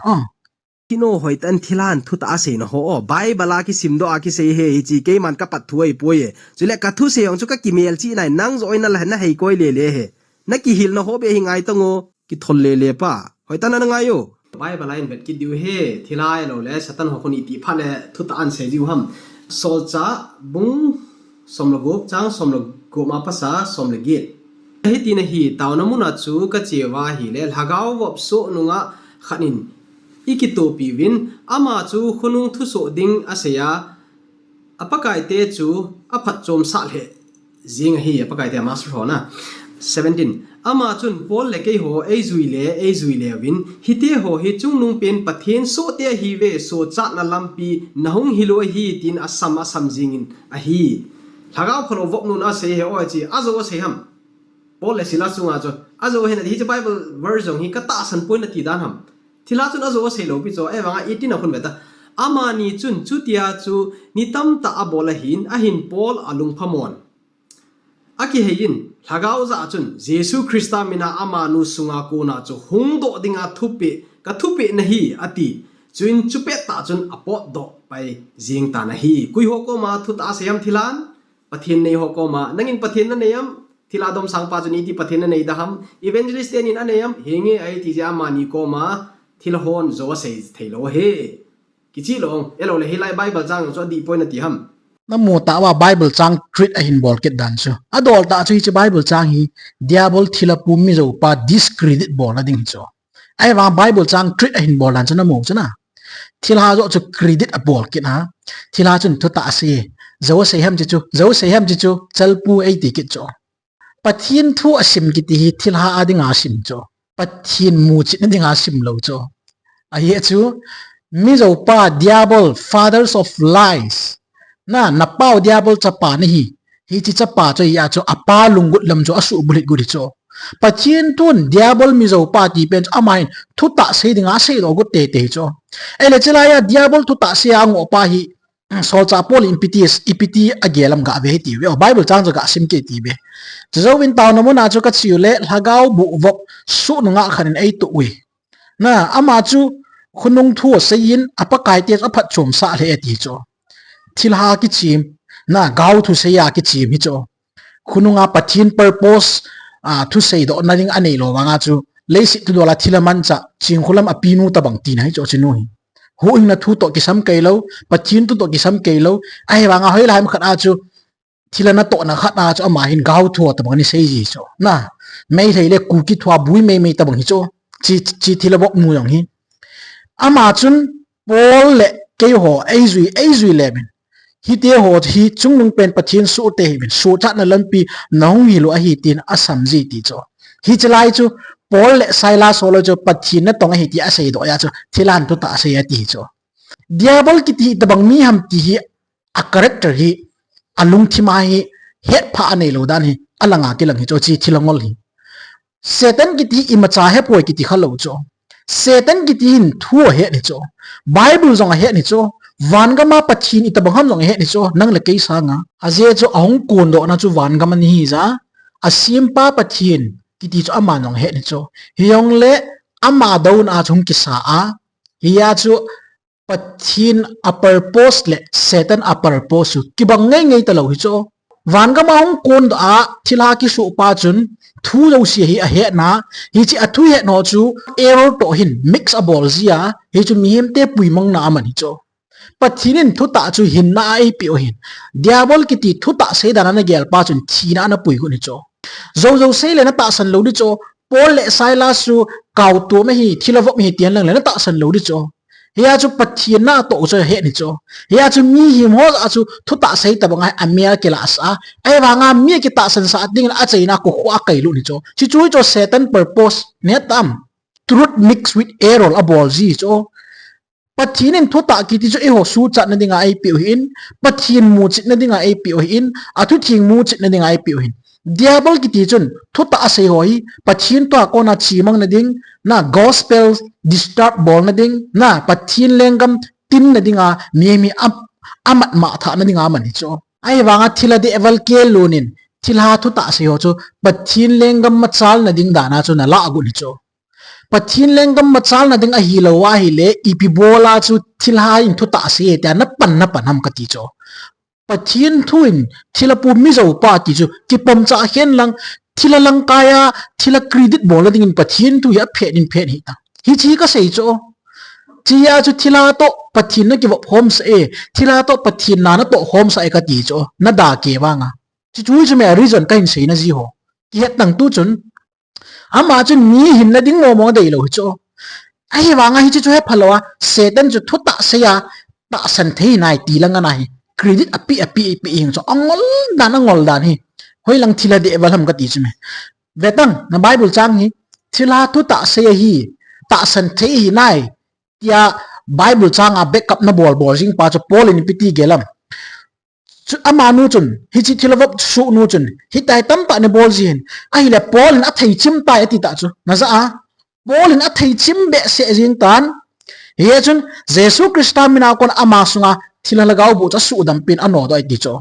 kino hoitan thilan thu ta se no ho bible a ki sim do a ki se he chi ke man ka pat thuai poye chule ka thu se ong chu ka ki mel chi nai nang zo ina la na hei koi le he na ki hil no ho be hingai tango ki thol le pa hoitan na ngai yo bible line bet ki diu he thilai lo le satan ho khoni ti pha le thu ta an se diu ham sol cha bung som lo gop chang som lo go ma pa sa som le git hi ti na hi taw na mu na chu ka chewa hi le hagaw wop so nunga khanin ikito piwin ama chu khunung thu so ding aseya apakai te chu aphat chom sa le jing hi apakai te master ho na 17 ama chun pol le ke ho ei zui le win hite ho hi chung nung pen pathen so te hi ve so cha na lampi nahung hilo hi tin asam jing in a hi thagaw kholo vok nun ase he o chi azo se ham pol le sila chunga cho azo he na hi Bible version hi ka ta san point na ti dan ham thila chun azo se lo pi cho e wanga 18 na khun beta ama ni chun chutia chu ni tam ta abola hin a hin pol alung phamon aki hein lagaw za chun jesu christa mina ama nu sunga ko na chu hung do dinga thupi ka thupi na hi ati chuin chupe ta chun apot do pai jing ta na hi kui ho ko ma thu ta seam thilan pathin nei ho ko ma nangin pathin na neyam thila dom sang pa chun iti pathin na nei da ham evangelist in aneyam henge ai ti ja ma ni ko ma thil hon zo se thailo he kichi long elo le hilai bible jang so di point na ti ham na mo ta wa Bible chang treat a hin bol ket dan chu adol ta chu hi Bible chang hi diabol thila pu mi zo pa discredit bol na ding chu ai wa bible chang treat a hin bolan chana mo chana thila zo chu credit a bol kin ha thila chun thu ta se zo se ham chi chu chalpu ei ti ki cho pathin thu asim ki ti thila adinga sim cho pathin mu chi na dinga sim lo cho a ye chu mi zo pa diabol fathers of lies na pau diabol cha pa ni hi chi cha pa cho ya cho apa lungut lam cho asu bulit gudi cho pathin tun diabol mi zo pa ti pen amain thu ta se dinga se do gut te cho ele chela ya diabol thu ta se ang opa hi sol cha pol ipiti agelam ga ve ti we bible chang ga sim ke ti be zo win taw na mo na cho ka chiu le lagao bu vok su nga khanin ei tu wi na ama chu khunung thu se yin apa kai te aphat chom sa le ti cho thilha ki chim na gau thu se ya ki chim hi cho khununga pathin purpose thu sei do na ring anei lo wanga chu leisi tu dola thilaman cha chingkhulam apinu ta bang ti nai cho chinu hi hu ing na thu to ki sam kai lo pathin tu to ki sam kai lo ai wanga hoi lai khat a chu thilana to na khat na chu ama hin gau thu ta bang ni sei ji cho na mei thei le ku ki thwa bui mei ta bang hi cho chi thilabok mu yong hi ama chun pol le ke ho ai zui le ben hi te ho hi chungnung pen pathin su te hi ben su tha na lampi nong hi lo a hi tin asam ji ti cho hi chlai chu pol le saila solo cho pathin na tong hi ti a sei do ya cho thilan tu ta sei ya ti cho diabol ki ti tabang mi ham ti hi a character hi alung thima hi het pha anei lo dan hi alanga ki lang hi cho chi thilangol hi Satan ki ti imacha he poi ki ti khalo cho Satan ki ti hin thu he ni cho Bible zong he ni cho van gama pathin itabang ham zong he ni cho nang le kei sa nga aje cho ahong kun do na chu van gama ni hi za asim pa pathin ki ti cho ama zong he ni cho hiong le ama daun a chung ki sa a hiya chu pathin a purpose le Satan a purpose ki bang ngai ta lo hi cho van gama hong kun do a thila ki su pa chun thu lo si hi a he na hi chi a thu he no chu error to hin mix a ball zia hi chu mi hem te pui mang na man hi cho pathinin thu ta chu hin na ai pi o hin diabol ki ti thu ta se dana na gel pa chun thi na na pui gu ni cho zo se le na ta san lo di cho pol le silas su kaw tu me hi thilavok mi tian lang le na ta san lo di cho hiya chu pathin na to cho he ni cho hiya chu mi hi mo a chu thu ta sei ta bangai amia ke la sa ai wanga mi ki ta san sa ding a chaina ko khwa kai lu ni cho chi chui cho Satan purpose ne tam truth mixed with error a bol ji cho pathinin thu ta ki ti cho e ho su cha na dinga ai pi hin pathin mu chi na dinga ai pi hin a thu thing mu chi na dinga ai pi hin diabol ki ti chun thu ta sei hoi pathin to ko na chi mang na ding na gospel disturb bol na ding na pathin lengam tin na dinga mi amat ma tha na dinga man cho ai wanga thila de eval ke lunin thilha thu ta sei ho cho pathin lengam ma chal na ding da na chu na la gu ni cho pathin lengam ma chal na ding a hi lo wa hi le ipi bola chu thilha in thu ta sei ta na pan ham ka ti cho pathin thuin thila pu mi zo pa ti chu ki pom cha hen lang thila lang kaya thila credit bol ding in pathin tu ya phe hi ta hi chi ka sei cho chia chu thila to pathin na ki hom sa e thila to pathin na to hom sa e ka ti cho na da ke wa nga chi chu chu me reason ka hin sei na ji ho ki het tang tu chun ama chun mi hin na ding mo dei lo cho ai wa nga hi chu he phalowa Satan chu thu ta se ya ta san thei nai ti lang na hi credit api ing cho angol dan hi hoi lang thila de eval ham ka ti chme vetang na Bible chang hi thila thu ta se hi ta san the hi nai tia Bible chang a backup na bol jing pa cho pol in piti gelam chu amanu chun hi chi thilawak su nu chun hi tai tam ta ne bol jin ai le pol in a thei chim ta ati ta chu na za a pol in a thei chim be se jing tan hi chun Jesu Christa mina kon ama sunga thila lagaw bu cha su dam pin ano do ai ti cho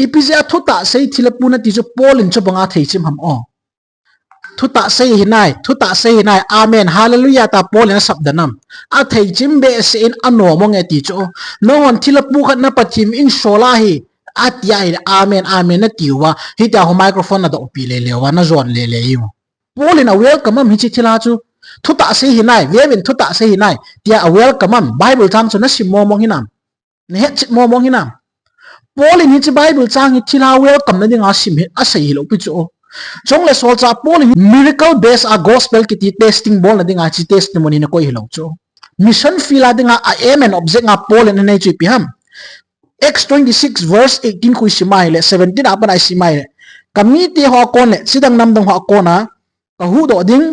ipj a thu ta sei thila puna ti cho pol in cho banga thei chim ham o thu ta sei hinai amen hallelujah ta pol in sabdanam a thei chim be se in ano mo nge ti cho no on thila pu khat na pachim in shola hi atia hi amen na tiwa hi ta ho microphone na do pi le wa na zon le yu pol in a welcome am hi chi thila chu thu ta sei hinai webin thu ta sei hinai tia a welcome am Bible chang chu na sim mo hinam ne het chit mo hinam pol in hi chi Bible chang hi thila welcome na dinga sim hi a sei lo pi chu chong le sol cha Paul miracle based a gospel kiti testing bol na dinga chi testimony na ko hilaw cho mission fila dinga a amen object nga Paul na nei chu piham Acts 26 verse 18 ku simai le 17 apan ai simai le kami ti ho kon le sidang nam dang ho kona ka hu do ding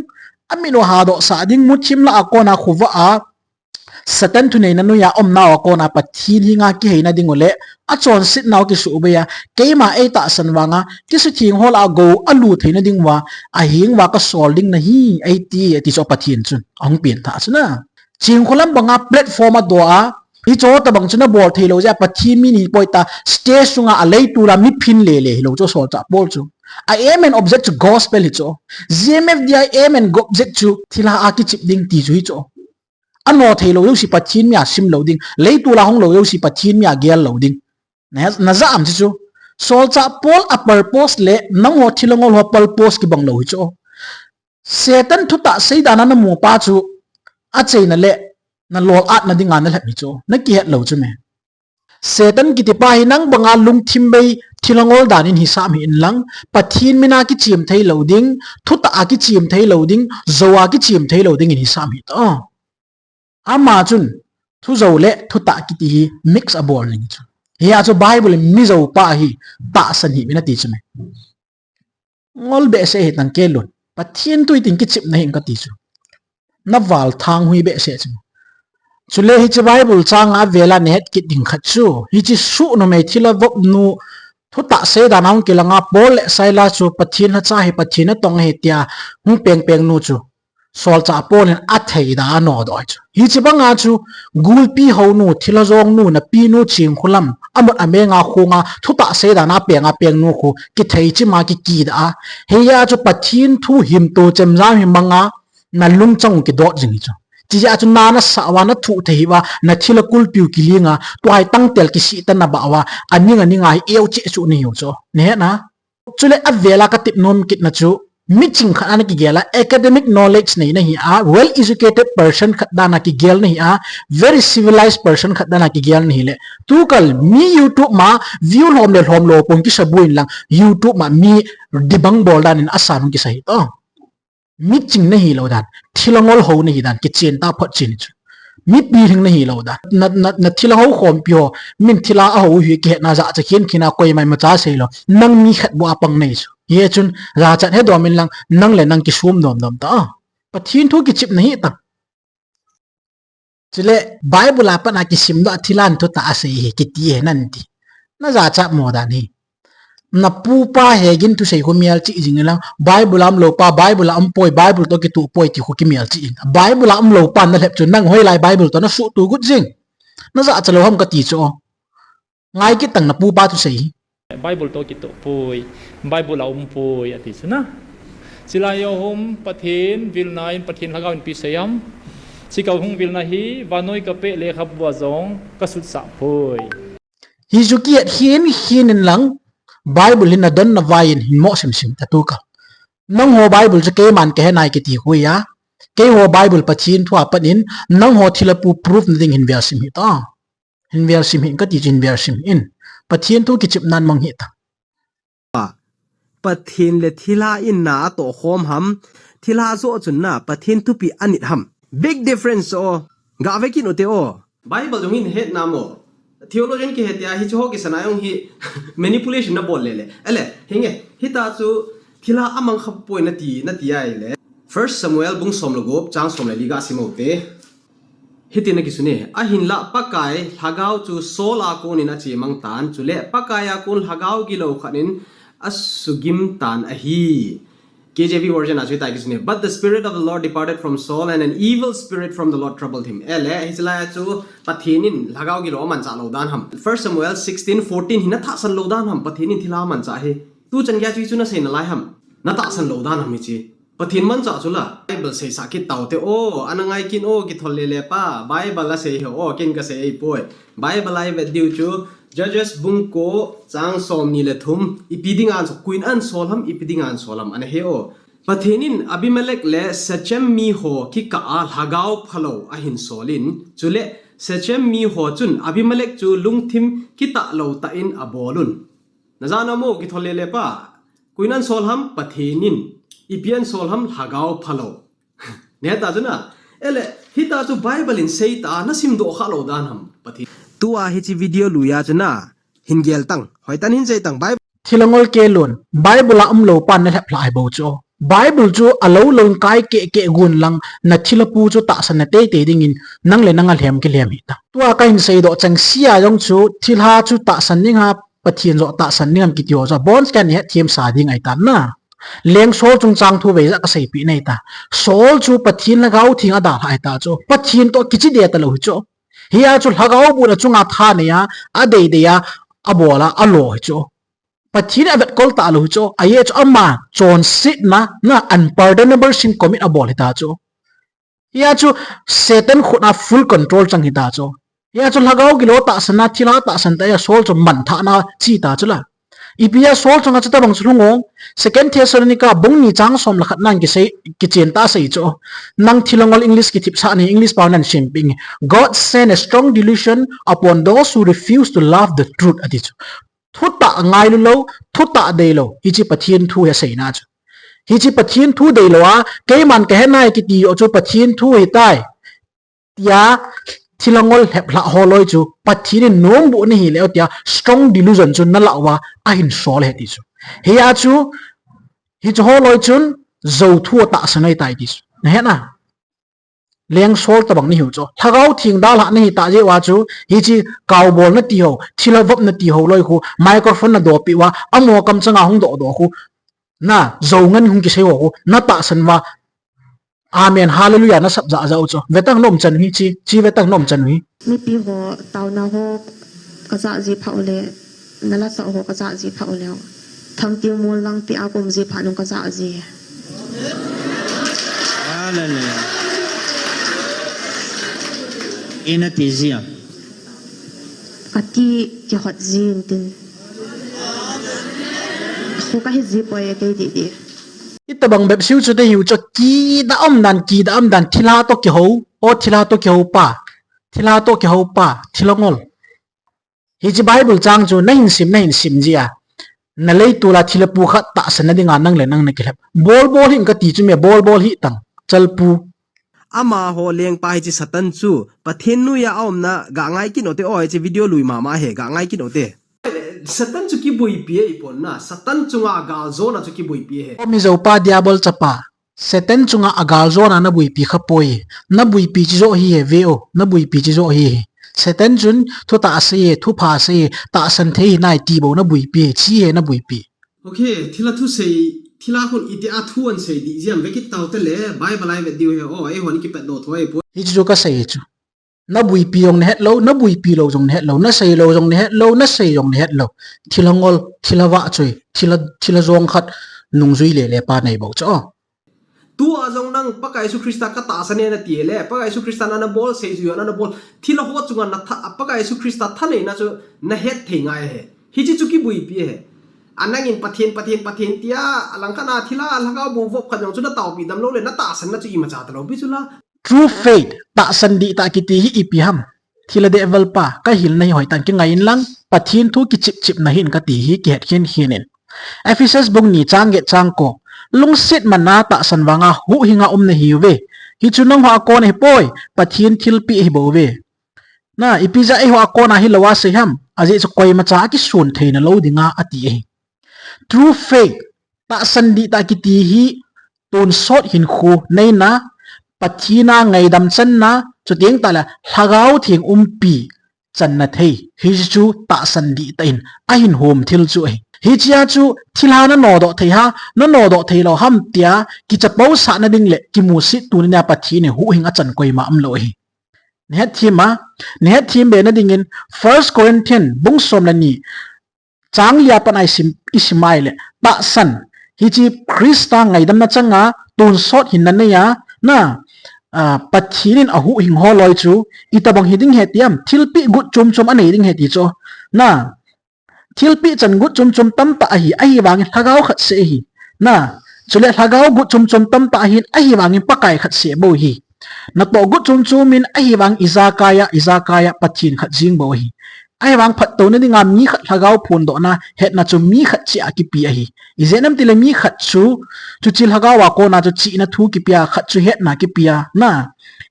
amino ha do sa ding muchim la akona khuwa a satan tu nei nanu ya om na akona pathin hinga ki heina ding ole a chon sit naw ki su beya keima e ta sanwanga ti su thing hol a go alu theina ding wa a hing wa ka solding na hi ai ti so pathin chun ong pin tha chuna ching kholam banga platform a do a hi cho ta bang chuna bol theilo ja pathin mi ni poita stage sunga a lei tu la mi phin le le lo cho sol cha bol chu a amen object to gospel hi cho gmf di amen object to thila a ki chip ding ti chu hi cho ano theilo yo si pathin mi a sim loading lei tu la hong lo yo si pathin mi a gel loading na za am chu sol cha Paul a purpose le nang ho thilongol ho purpose ki bang lo hi cho Satan thu ta seidana na mu pa chu a cheina le na lol at na dinga na lami cho na ki het lo chu me Satan ki ti pa hi nang banga lung thim bei thilongol danin hi sam hi in lang pathin mina ki chim thei loading thu ta a ki chim thei loading zowa ki chim thei loading in hi sam hi to ama chun thu zo le thu ta ki ti mix a bol ni chu hi a chu bible mi zo pa hi ta san hi mina ti chu me ngol be se hitang kelon pathin tu itin ki chip na hin ka ti chu na wal thang hui be se chu chule hi chu bible chang a vela net ki ding khat chu hi chi su no me thila vop nu thu ta se da nang ki langa Paul saila chu pathin ha cha hi pathin na tong he tia hu peng peng nu chu sol cha Paul in a thei da no do chu hi chi banga chu gul pi ho nu thila zong nu na pi nu ching khulam amot amenga khunga thu ta se da na peng nu khu ki thei chi ma ki da he ya chu pathin thu him to chem za hi manga na lung chang ki do jing chu chi ja chu na na sa wa na thu thei wa na thila kul piu ki linga to ai tang tel ki si ta na ba wa aninga ninga eu chi chu ni hu cho ne na chule a vela ka tip nom kit na chu miching khana ki gela academic knowledge nei na hi a well educated person khadana ki gel nei a very civilized person khadana ki gel nei le tu kal mi YouTube ma view hom lo pong ki sabuin lang YouTube ma mi dibang bol dan in asan ki sahi to miching nei lo dan thilangol ho nei dan ki chen ta phot chin chu mi pi hing nei lo dan na thila ho khom pyo min thila a ho hi ke na za cha khin khina koi mai ma cha sei lo nang mi khat bu apang nei chu ye chun ra chat he domin lang nang le nang ki sum dom ta pathin thu ki chip nahi ta chile bible apa na ki sim do thilan thu ta ase he ki ti he nan ti na za cha mo da ni na pu pa he gin tu sei humial chi jing lang bible am lo pa bible am poi bible to ki tu poi ti khu ki mial chi bible am lo pa na lep chu nang hoi lai bible to na su tu gut jing na za cha lo ham ka ti cho ngai ki tang na pu pa tu sei Bible to kito pui Bible la pui ati sana sila yo hum pathin vilnain pathin lagaw in pisayam sikaw hung vilna hi vanoi ka pe le khab wa zong kasut sa pui hizuki at hin lang bible hin na don na vain hin mo sim tatuka nang ho bible je ke man ke nai ke ti huya ke ho bible pathin thua panin nang ho thilapu proof ding hin ver sim hi ta hin ver sim hin ka ti jin ver sim in pathin tu ki chip nan mang hi ta pathin le thila in na to khom ham thila zo chun na pathin tu pi anit ham big difference o ga ve kin ote o bible jong in het namo theologian ki het ya hi cho ki sanayong hi manipulation na bol le ele hinge hita chu thila amang khap poi na ti ai le first Samuel bung som logop chang som le liga simote hitina ki sune a hin la pakai hagau chu sola kon in a chi mang tan chu le pakaya kun hagau gi lo khanin asugim tan a hi KJV version as ta ki sune but the spirit of the Lord departed from Saul and an evil spirit from the Lord troubled him ele hisla chu pathinin hagau gi lo man cha lo dan ham first Samuel 16:14 hina tha san lo dan ham pathinin thila man cha he tu chan gya chi chu na sei na lai ham na ta san lo dan ham hi chi pathin man cha chula bible sei sa ki taute o anangai kin o ki tholle le pa bible la sei o kin ka sei poi bible ai ve diu chu judges bung ko chang som ni le thum ipiding an queen an solam ipiding an solam an he o pathinin abimelek le sechem mi ho ki ka al hagau phalo a hin solin chule sechem mi ho chun abimelek chu lungthim ki ta lo ta in abolun nazana mo ki tholle le pa kuinan solham pathenin ipian solham hagao phalo ne ta juna ele hita chu bible in sei ta na sim do khalo dan ham pathi tua hi chi video luya juna hingel tang hoitan hin sei tang bible thilangol ke lon bible a umlo pan na hep lai bo cho bible chu alo lon kai ke gun lang na thilapu chu ta san na te ding in nang le nang a lhem ke lhem hi ta tua ka hin sei do chang sia yong chu thilha chu ta san ning ha pathian zo ta san ning am ki tio zo bonds kan he thiam sa ding ai ta na leng sol chung chang thu ve za ka sei pi nei ta sol chu pathian la gau thing ada hai ta cho pathian to kichi de ta lo cho hiya chu lagau bu na chunga tha ne ya a de ya abola alo cho pathin avet kol ta lo cho aye cho ama chon sit na unpardonable sin commit abol ta cho ya chu satan khuna full control chang hita cho ya chu lagau gilo ta sana thila ta san ta ya sol cho man tha na chi ta chula ipia sol changa chata bang chulungong second thessalonica bung ni chang som la khat nang ki sei ki chen ta sei cho nang thilongol english ki thip sa ni english paunan shimping god sent a strong delusion upon those who refuse to love the truth ati cho thuta ngai lu lo thuta de lo ichi pathian thu ya sei na cho hichi pathian thu de lo a ke man ke nai ki ti o cho pathian thu hi tai tia thilangol hep la holoi chu pathin nom bu ni hi le tia strong delusion chu na lawa a hin sol he ti chu he a chu hi chu holoi chun zo thu ta sanai tai ti na he na leng sol ta bang ni hu cho thagau thing dal ha ni ta je wa chu hi chi kaw bol na ti ho thila vop na ti ho loi khu microphone na do pi wa amo kam changa hung do khu na zo ngan hung ki sei ho na ta san wa amen hallelujah na sab za za cho vetang nom chan hi chi vetang nom chan hi mi pi ho tau na ho ka za ji phau le na la sa ho ka za ji phau le tham ti mol lang pi a kum ji pha nong ka za ji hallelujah ina tizia ka ti ki hot ji tin ho ka hi ji po ye ke di itabang bep siu chu te hiu cho ki da am dan thila to ki ho o thila to ki ho pa thilongol hi chi bible chang chu na hin sim ji a na lei tu la thila pu kha ta san na dinga nang le nang na kilap bol hin ka ti chu me bol hi tang chal pu ama ho leng pa hi chi satan chu pathin nu ya om na ga ngai ki no te oi chi video lui ma he ga ngai ki no te satan chu ki bui pie ipon na satan chunga gal zona chu ki bui pie he mi zo pa diabol chapa satan chunga agal zona na bui pi kha poi na bui pi chi zo hi he veo na bui pi chi zo hi satan chun thu ta se thu pha se ta san the nai ti bo na bui pi chi he na bui pi okay thila thu sei thila khon ite a thu an sei di jam vekit taw te le bible ai ve diu he o e hon ki pe do thoi po hi chu ka sei chu na bui pi yong ne het lo na bui pi lo jong ne het lo na sei lo jong ne het lo na sei jong ne het lo thilangol thilawa choi thila jong khat nung zui le pa nei bo cho tu a jong nang pakai su krista ka ta sane na ti le pakai su krista na bol sei ju na bol thila ho chunga na tha pakai su krista tha nei na chu na het thengai he hi chi chu ki bui pi he anang in pathin tia alangkana thila alanga bu vop kha jong chu na taw pi dam lo le na ta san na chu i ma cha ta lo bi chu la true faith ta sandi ta kiti hi ipiham thila devil pa ka hil nei hoi tan ki ngain lang pathin thu ki chip na hin ka ti hi ki het hinen Ephesus bung ni change chang ko lung sit mana ta sanwanga hu hinga na hiwe hi chunong ha ko ne poi pathin thil pi hi bo we na ipiza e ho ko na hi lawa se ham aje chu koi ma cha ki sun theina lo dinga ati e true faith ta sandi ta kiti hi ton sot hin khu nei na pathina ngai dam chan na chu tiang ta la hlagau thing pi chan na thei hi chu ta sandi ta in a hin hom thil chu e hi chia chu thila na no do thei ha no do thei lo ham tia ki cha pau sa na ding le ki mu si tu na pathi ne hu hinga chan koi ma am lo hi ne thim be na ding in 1 Corinthians bung som la ni chang lia pan ai sim ismail le ta san hi chi krista ngai dam na changa tun sot hin na ne ya na pathinin a hu hing ho loi chu itabang hiding hetiam thilpi gut chum anei ding heti cho na thilpi chan gut chum tam ta hi a hi wang thagau khat se hi na chule thagau gut chum tam ta hin a hi wang pakai khat se bo hi na to gut chum min a hi wang izakaya pathin khat jing bo hi ai wang phat to na dinga mi khat hagau phun do na het na chu mi khat chi a ki pi a hi izenam tile mi khat chu chil hagau wa ko na chu chi na thu ki pia khat chu het na ki pia na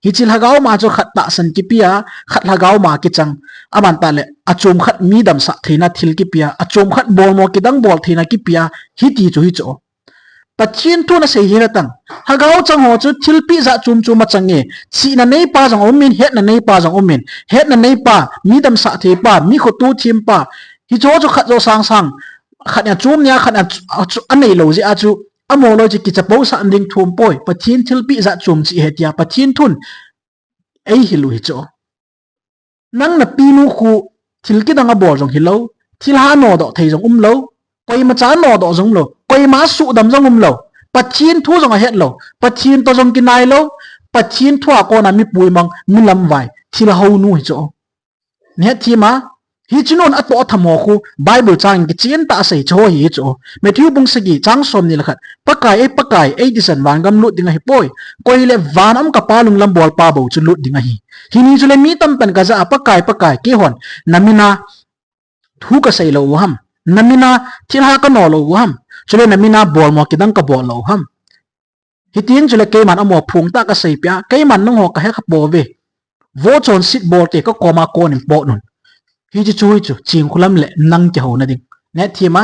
hi chil hagau ma chu khat ta san ki pia khat hagau ma ki chang aman ta le achum khat mi dam sa theina thil ki pia achum khat bol mo ki dang bol theina ki pia hi ti chu hi chu patchin tu na sei hira tang hagau chang ho chu thil pi za chum chum ma change chi na nei pa jang omin het na nei pa jang omin het na nei pa mi dam sa the pa mi kho tu thim pa hi cho chu khat zo sang sang khat ya chum nya khat an nei lo ji a chu amo lo ji ki chapo sa anding thum poi pathin thil pi za chum chi hetia pathin thun ei hilu hi cho nang na pi nu khu thil ki dang a bor jong hilo thil ha no do thei jong lo koi ma cha no do jong lo koi ma su dam jong lo pathin thu jong a het lo pathin to jong ki nai lo pathin thua ko na mi pui mang mi lam vai thil ho nu hi cho ne thi ma hi chinon ato thamo khu bible chang ki chen ta sei cho hi cho Matthew bung sagi chang som ni lakhat pakai e disan wang gam lut dinga hi poi koi le van am ka palung lam bol pa bo chu lut dinga hi ni chu le mi tam pan ka za pakai ke hon namina thu ka sei lo ham namina thil ha ka no lo ham chu le namina bol mo ki dang ka bol lo ham hi tin chu le ke man amo phung ta ka sei pya ke man nong ho ka he kha bo ve vo chon sit bol te ka koma ko nim po nun hi chu chui chu ching khulam le nang ke ho na ding ne thima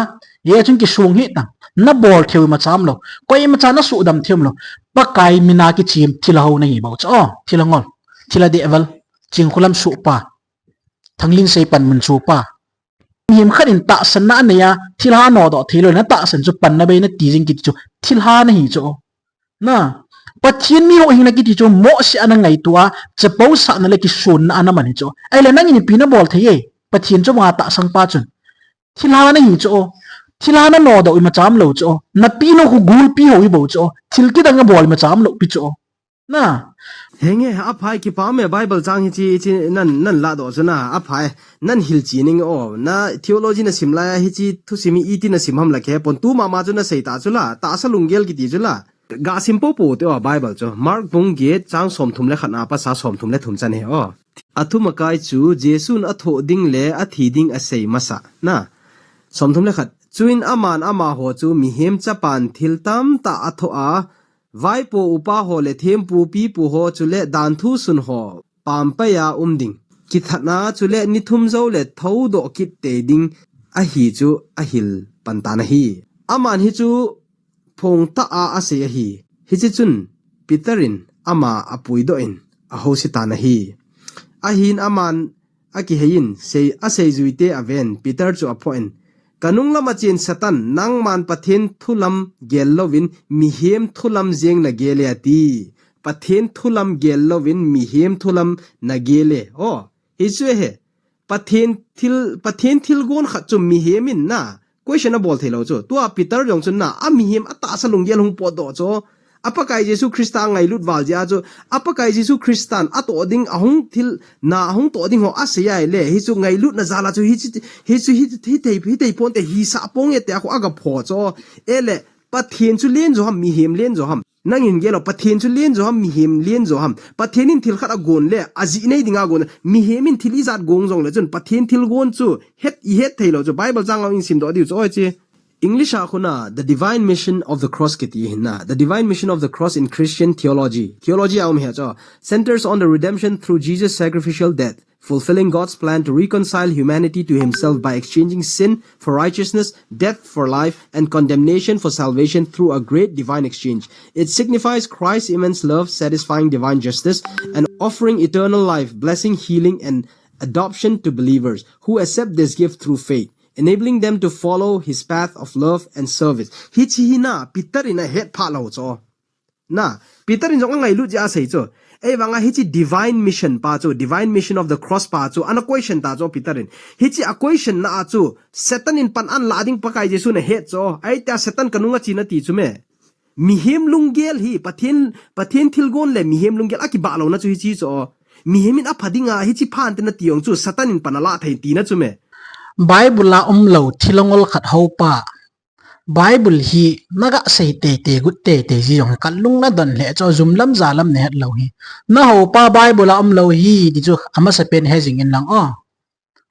ye chung ki sung hi tang na bol theu ma cham lo koi ma cha na su dam them lo pakai mina ki chim thila ho na hi bo cho thila ngol thila de eval ching khulam su pa thanglin sei pan mun chu pa him khat in ta san na ne ya thil ha no do thilo na ta san chu pan na be na ti jing ki chu thil ha na hi cho na pathin mi ho hin na ki ti chu mo si ana ngai tua chapo sa na le ki sun na ana man hi cho ai le nang ni pi na bol thei pathin chu ma ta sang pa chun thil ha na hi cho thil ha na no do i ma cham lo cho na pi no hu gul pi ho i bo cho thil ki dang bol ma cham lo pi cho na henge aphai ki pa me bible chang hi chi nan la do chuna aphai nan hil chi ning o na theology na simla hi chi thu simi iti na simham la ke pon tu ma chuna sei ta chula ta salungel ki ti chula ga simpo po te o bible cho mark bung ge chang som thum le khana pa sa som thum le thum chan he o athuma kai chu jesun atho ding le athi ding a sei masa na som thum le khat chuin aman ama ho chu mi hem chapan thil tam ta atho a vai po upa ho le them pu pi pu ho chule dan thu sun ho pam pa ya ding ki thana chule ni thum zo le tho do kit te ding a hi chu a hil pan ta na hi aman hi chu phong ta a se hi hi chi chun peterin ama apui do in a ho si ta na hi a hin aman a ki hein sei a sei zuite aven peter chu a point kanung lama chen satan nang man pathen thulam gel lovin mi hem thulam jeng na gele ati pathen thulam gel lovin mi hem thulam na gele o hichwe he pathen thil gon kha chum mi hemin na question a bol thelo cho tua peter jong chun na a mi hem ata salung gel hung po do cho apakai jesu christa ngai lut wal ja cho apakai jesu christian ato ding ahung thil na ahung to ding ho asia le hi chu ngai lut na zala chu hi tei pon te hi sa pong e te ko aga pho cho ele pathen chu len jo ham mi hem len jo ham nangin gelo pathen chu len jo ham mi hem len jo ham pathenin thil khat agon le aji nei dinga gon mi hemin thil izat gong jong le chun pathen thil gon chu het thailo chu bible jang in sim do di chu oi chi English akhuna the divine mission of the cross kiti hinna the divine mission of the cross in Christian theology aum he cha centers on the redemption through Jesus' sacrificial death fulfilling God's plan to reconcile humanity to himself by exchanging sin for righteousness, death for life, and condemnation for salvation through a great divine exchange. It signifies Christ's immense love, satisfying divine justice, and offering eternal life, blessing, healing, and adoption to believers who accept this gift through faith, enabling them to follow his path of love and service. Hichi hina Peter in a head palo cho. Na Peter in jong ngai lu ja sei cho. Ei wanga hichi divine mission pa cho, divine mission of the cross pa cho. Ana question ta cho Peter in. Hichi a question na cho. Satan in pan an lading pakai Jesu na head cho. Ai ta Satan kanunga china ti chu me. Mihem lunggel hi pathen thilgon le mihem lunggel aki ba lo na chu hichi cho. Mihemin a phadinga hichi phan te na tiong chu Satan in panala thai ti na chu me. Bible la lo thilongol khat ho pa Bible hi naga sei te gut te ji yong kalung na don le cho zum lam za lam ne lo hi na ho pa Bible la lo hi di chu ama sa pen hezing in lang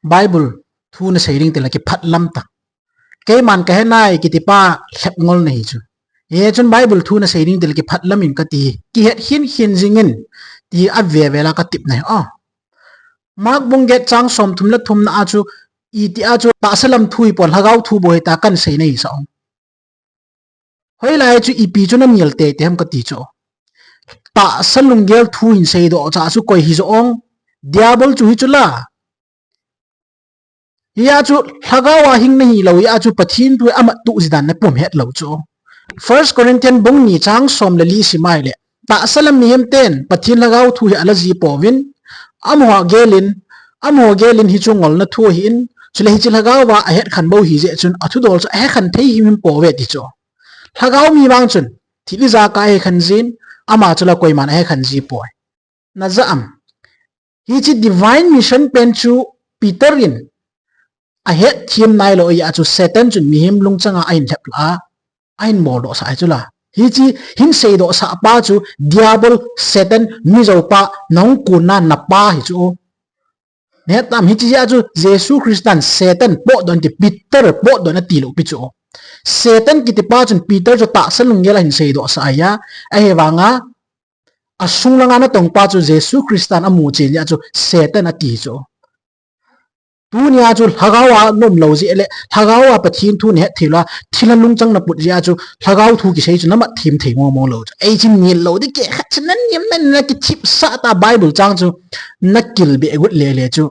Bible thu na sailing tela ki phat lam tak ke man ka henai ki ti pa hlep ngol nei chu ye chun Bible thu na sailing tela ki phat lam in ka ti ki het hin jingin ti a ve vela ka tip nei mak bung get chang som thum la thum na chu i ti a chu ta salam thui pon hagau thu boi ta kan sei nei sa hoi lai chu i pi chu na miel te te ham ka ti cho ta salung gel thu in sei do cha chu koi hi zo ong diabol chu hi chu la ya chu hagawa hing nei lo ya chu pathin tu ama tu zidan na pom het lo cho First Corinthians bung ni chang som le li si mai le ta salam mi hem ten pathin hagau thu hi ala ji povin amho gelin hi chu ngol na thu hi in chule hi hagawa a het khan bo hi je chun athu dol cha he khan thei him po ve ti cho hagau mi bang chun thili za ka he khan jin ama chula koi man he khan ji poi na za am hi chi divine mission pen chu Peterin a het thim nai lo ya chu Satan chun mi him lung changa ain thep la ain mo do sa chula hi chi him sei do sa pa chu diabol Satan mi zo pa nong kuna na pa hi chu ne tam hi chi ya chu Jesus Christian Satan po don ti Peter po don na ti lo pi chu Satan ki ti pa chun Peter chu ta salung gela hin sei do sa ya a he wanga asung langa na tong pa chu Jesus Christian amu che ya chu Satan a ti chu tunia chu hagawa nom lo ji ele hagawa pathin thu ne thila thilan lung chang na put ya chu hagau thu ki sei chu nama thim thei mo lo ei chin ni lo de ke khat chan nan yem nan na ki chip sa ta Bible chang chu nakil be gut le chu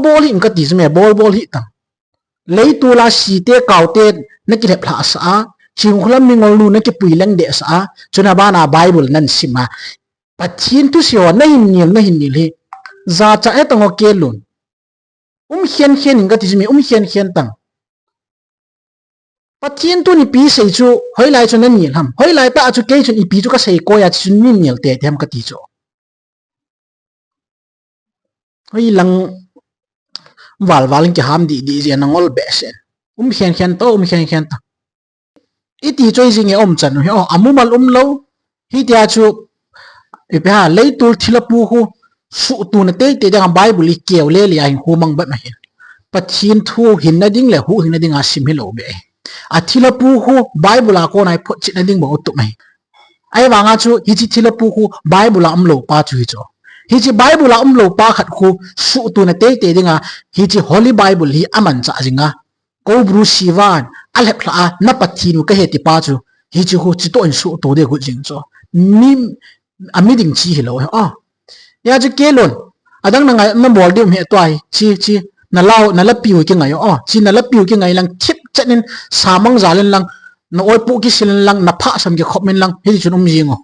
bol hin ka ti me bol hi ta lei tu la si te kaw te na ki phla sa ching khulam mi ngol lu na ki pui lang de sa chuna ba na Bible nan sima pathin tu siwa na hin ni le za cha e tango ke lun hian inga ti mi hian tang pathian tu ni pi sei chu hoi lai chu nan ni ham hoi lai ta chu ke chu i pi chu ka sei ko ya chun ni niel te them ka ti chu hoi lang wal ki ham di je na ngol be sen hian to hian ta i ti choi jing e chan ho amumal lo hi tia chu e pa lei tul thilapu hu su tu na te jang Bible li keu le li ai hu mang ba ma hi pathin thu hin na ding le hu hin na ding a sim hi lo be a thila pu hu Bible a ko nai pho chi na ding bo tu mai ai wanga chu hi chi thila pu hu Bible am lo pa chu hi cho hi chi Bible am lo pa khat khu su tu na te dinga hi chi Holy Bible hi aman cha jinga ko bru siwan al hep la na pathin ka he ti pa chu hi chi hu chi to in su to de gu jing cho mi amiding chi hi lo ya chu kelon adang na bol dim he twai chi na la piu ki ngai chi na la piu ki ngai lang thip chanin samang zalen lang na oi pu ki silen lang na pha sam ki khop men lang hi chun jingo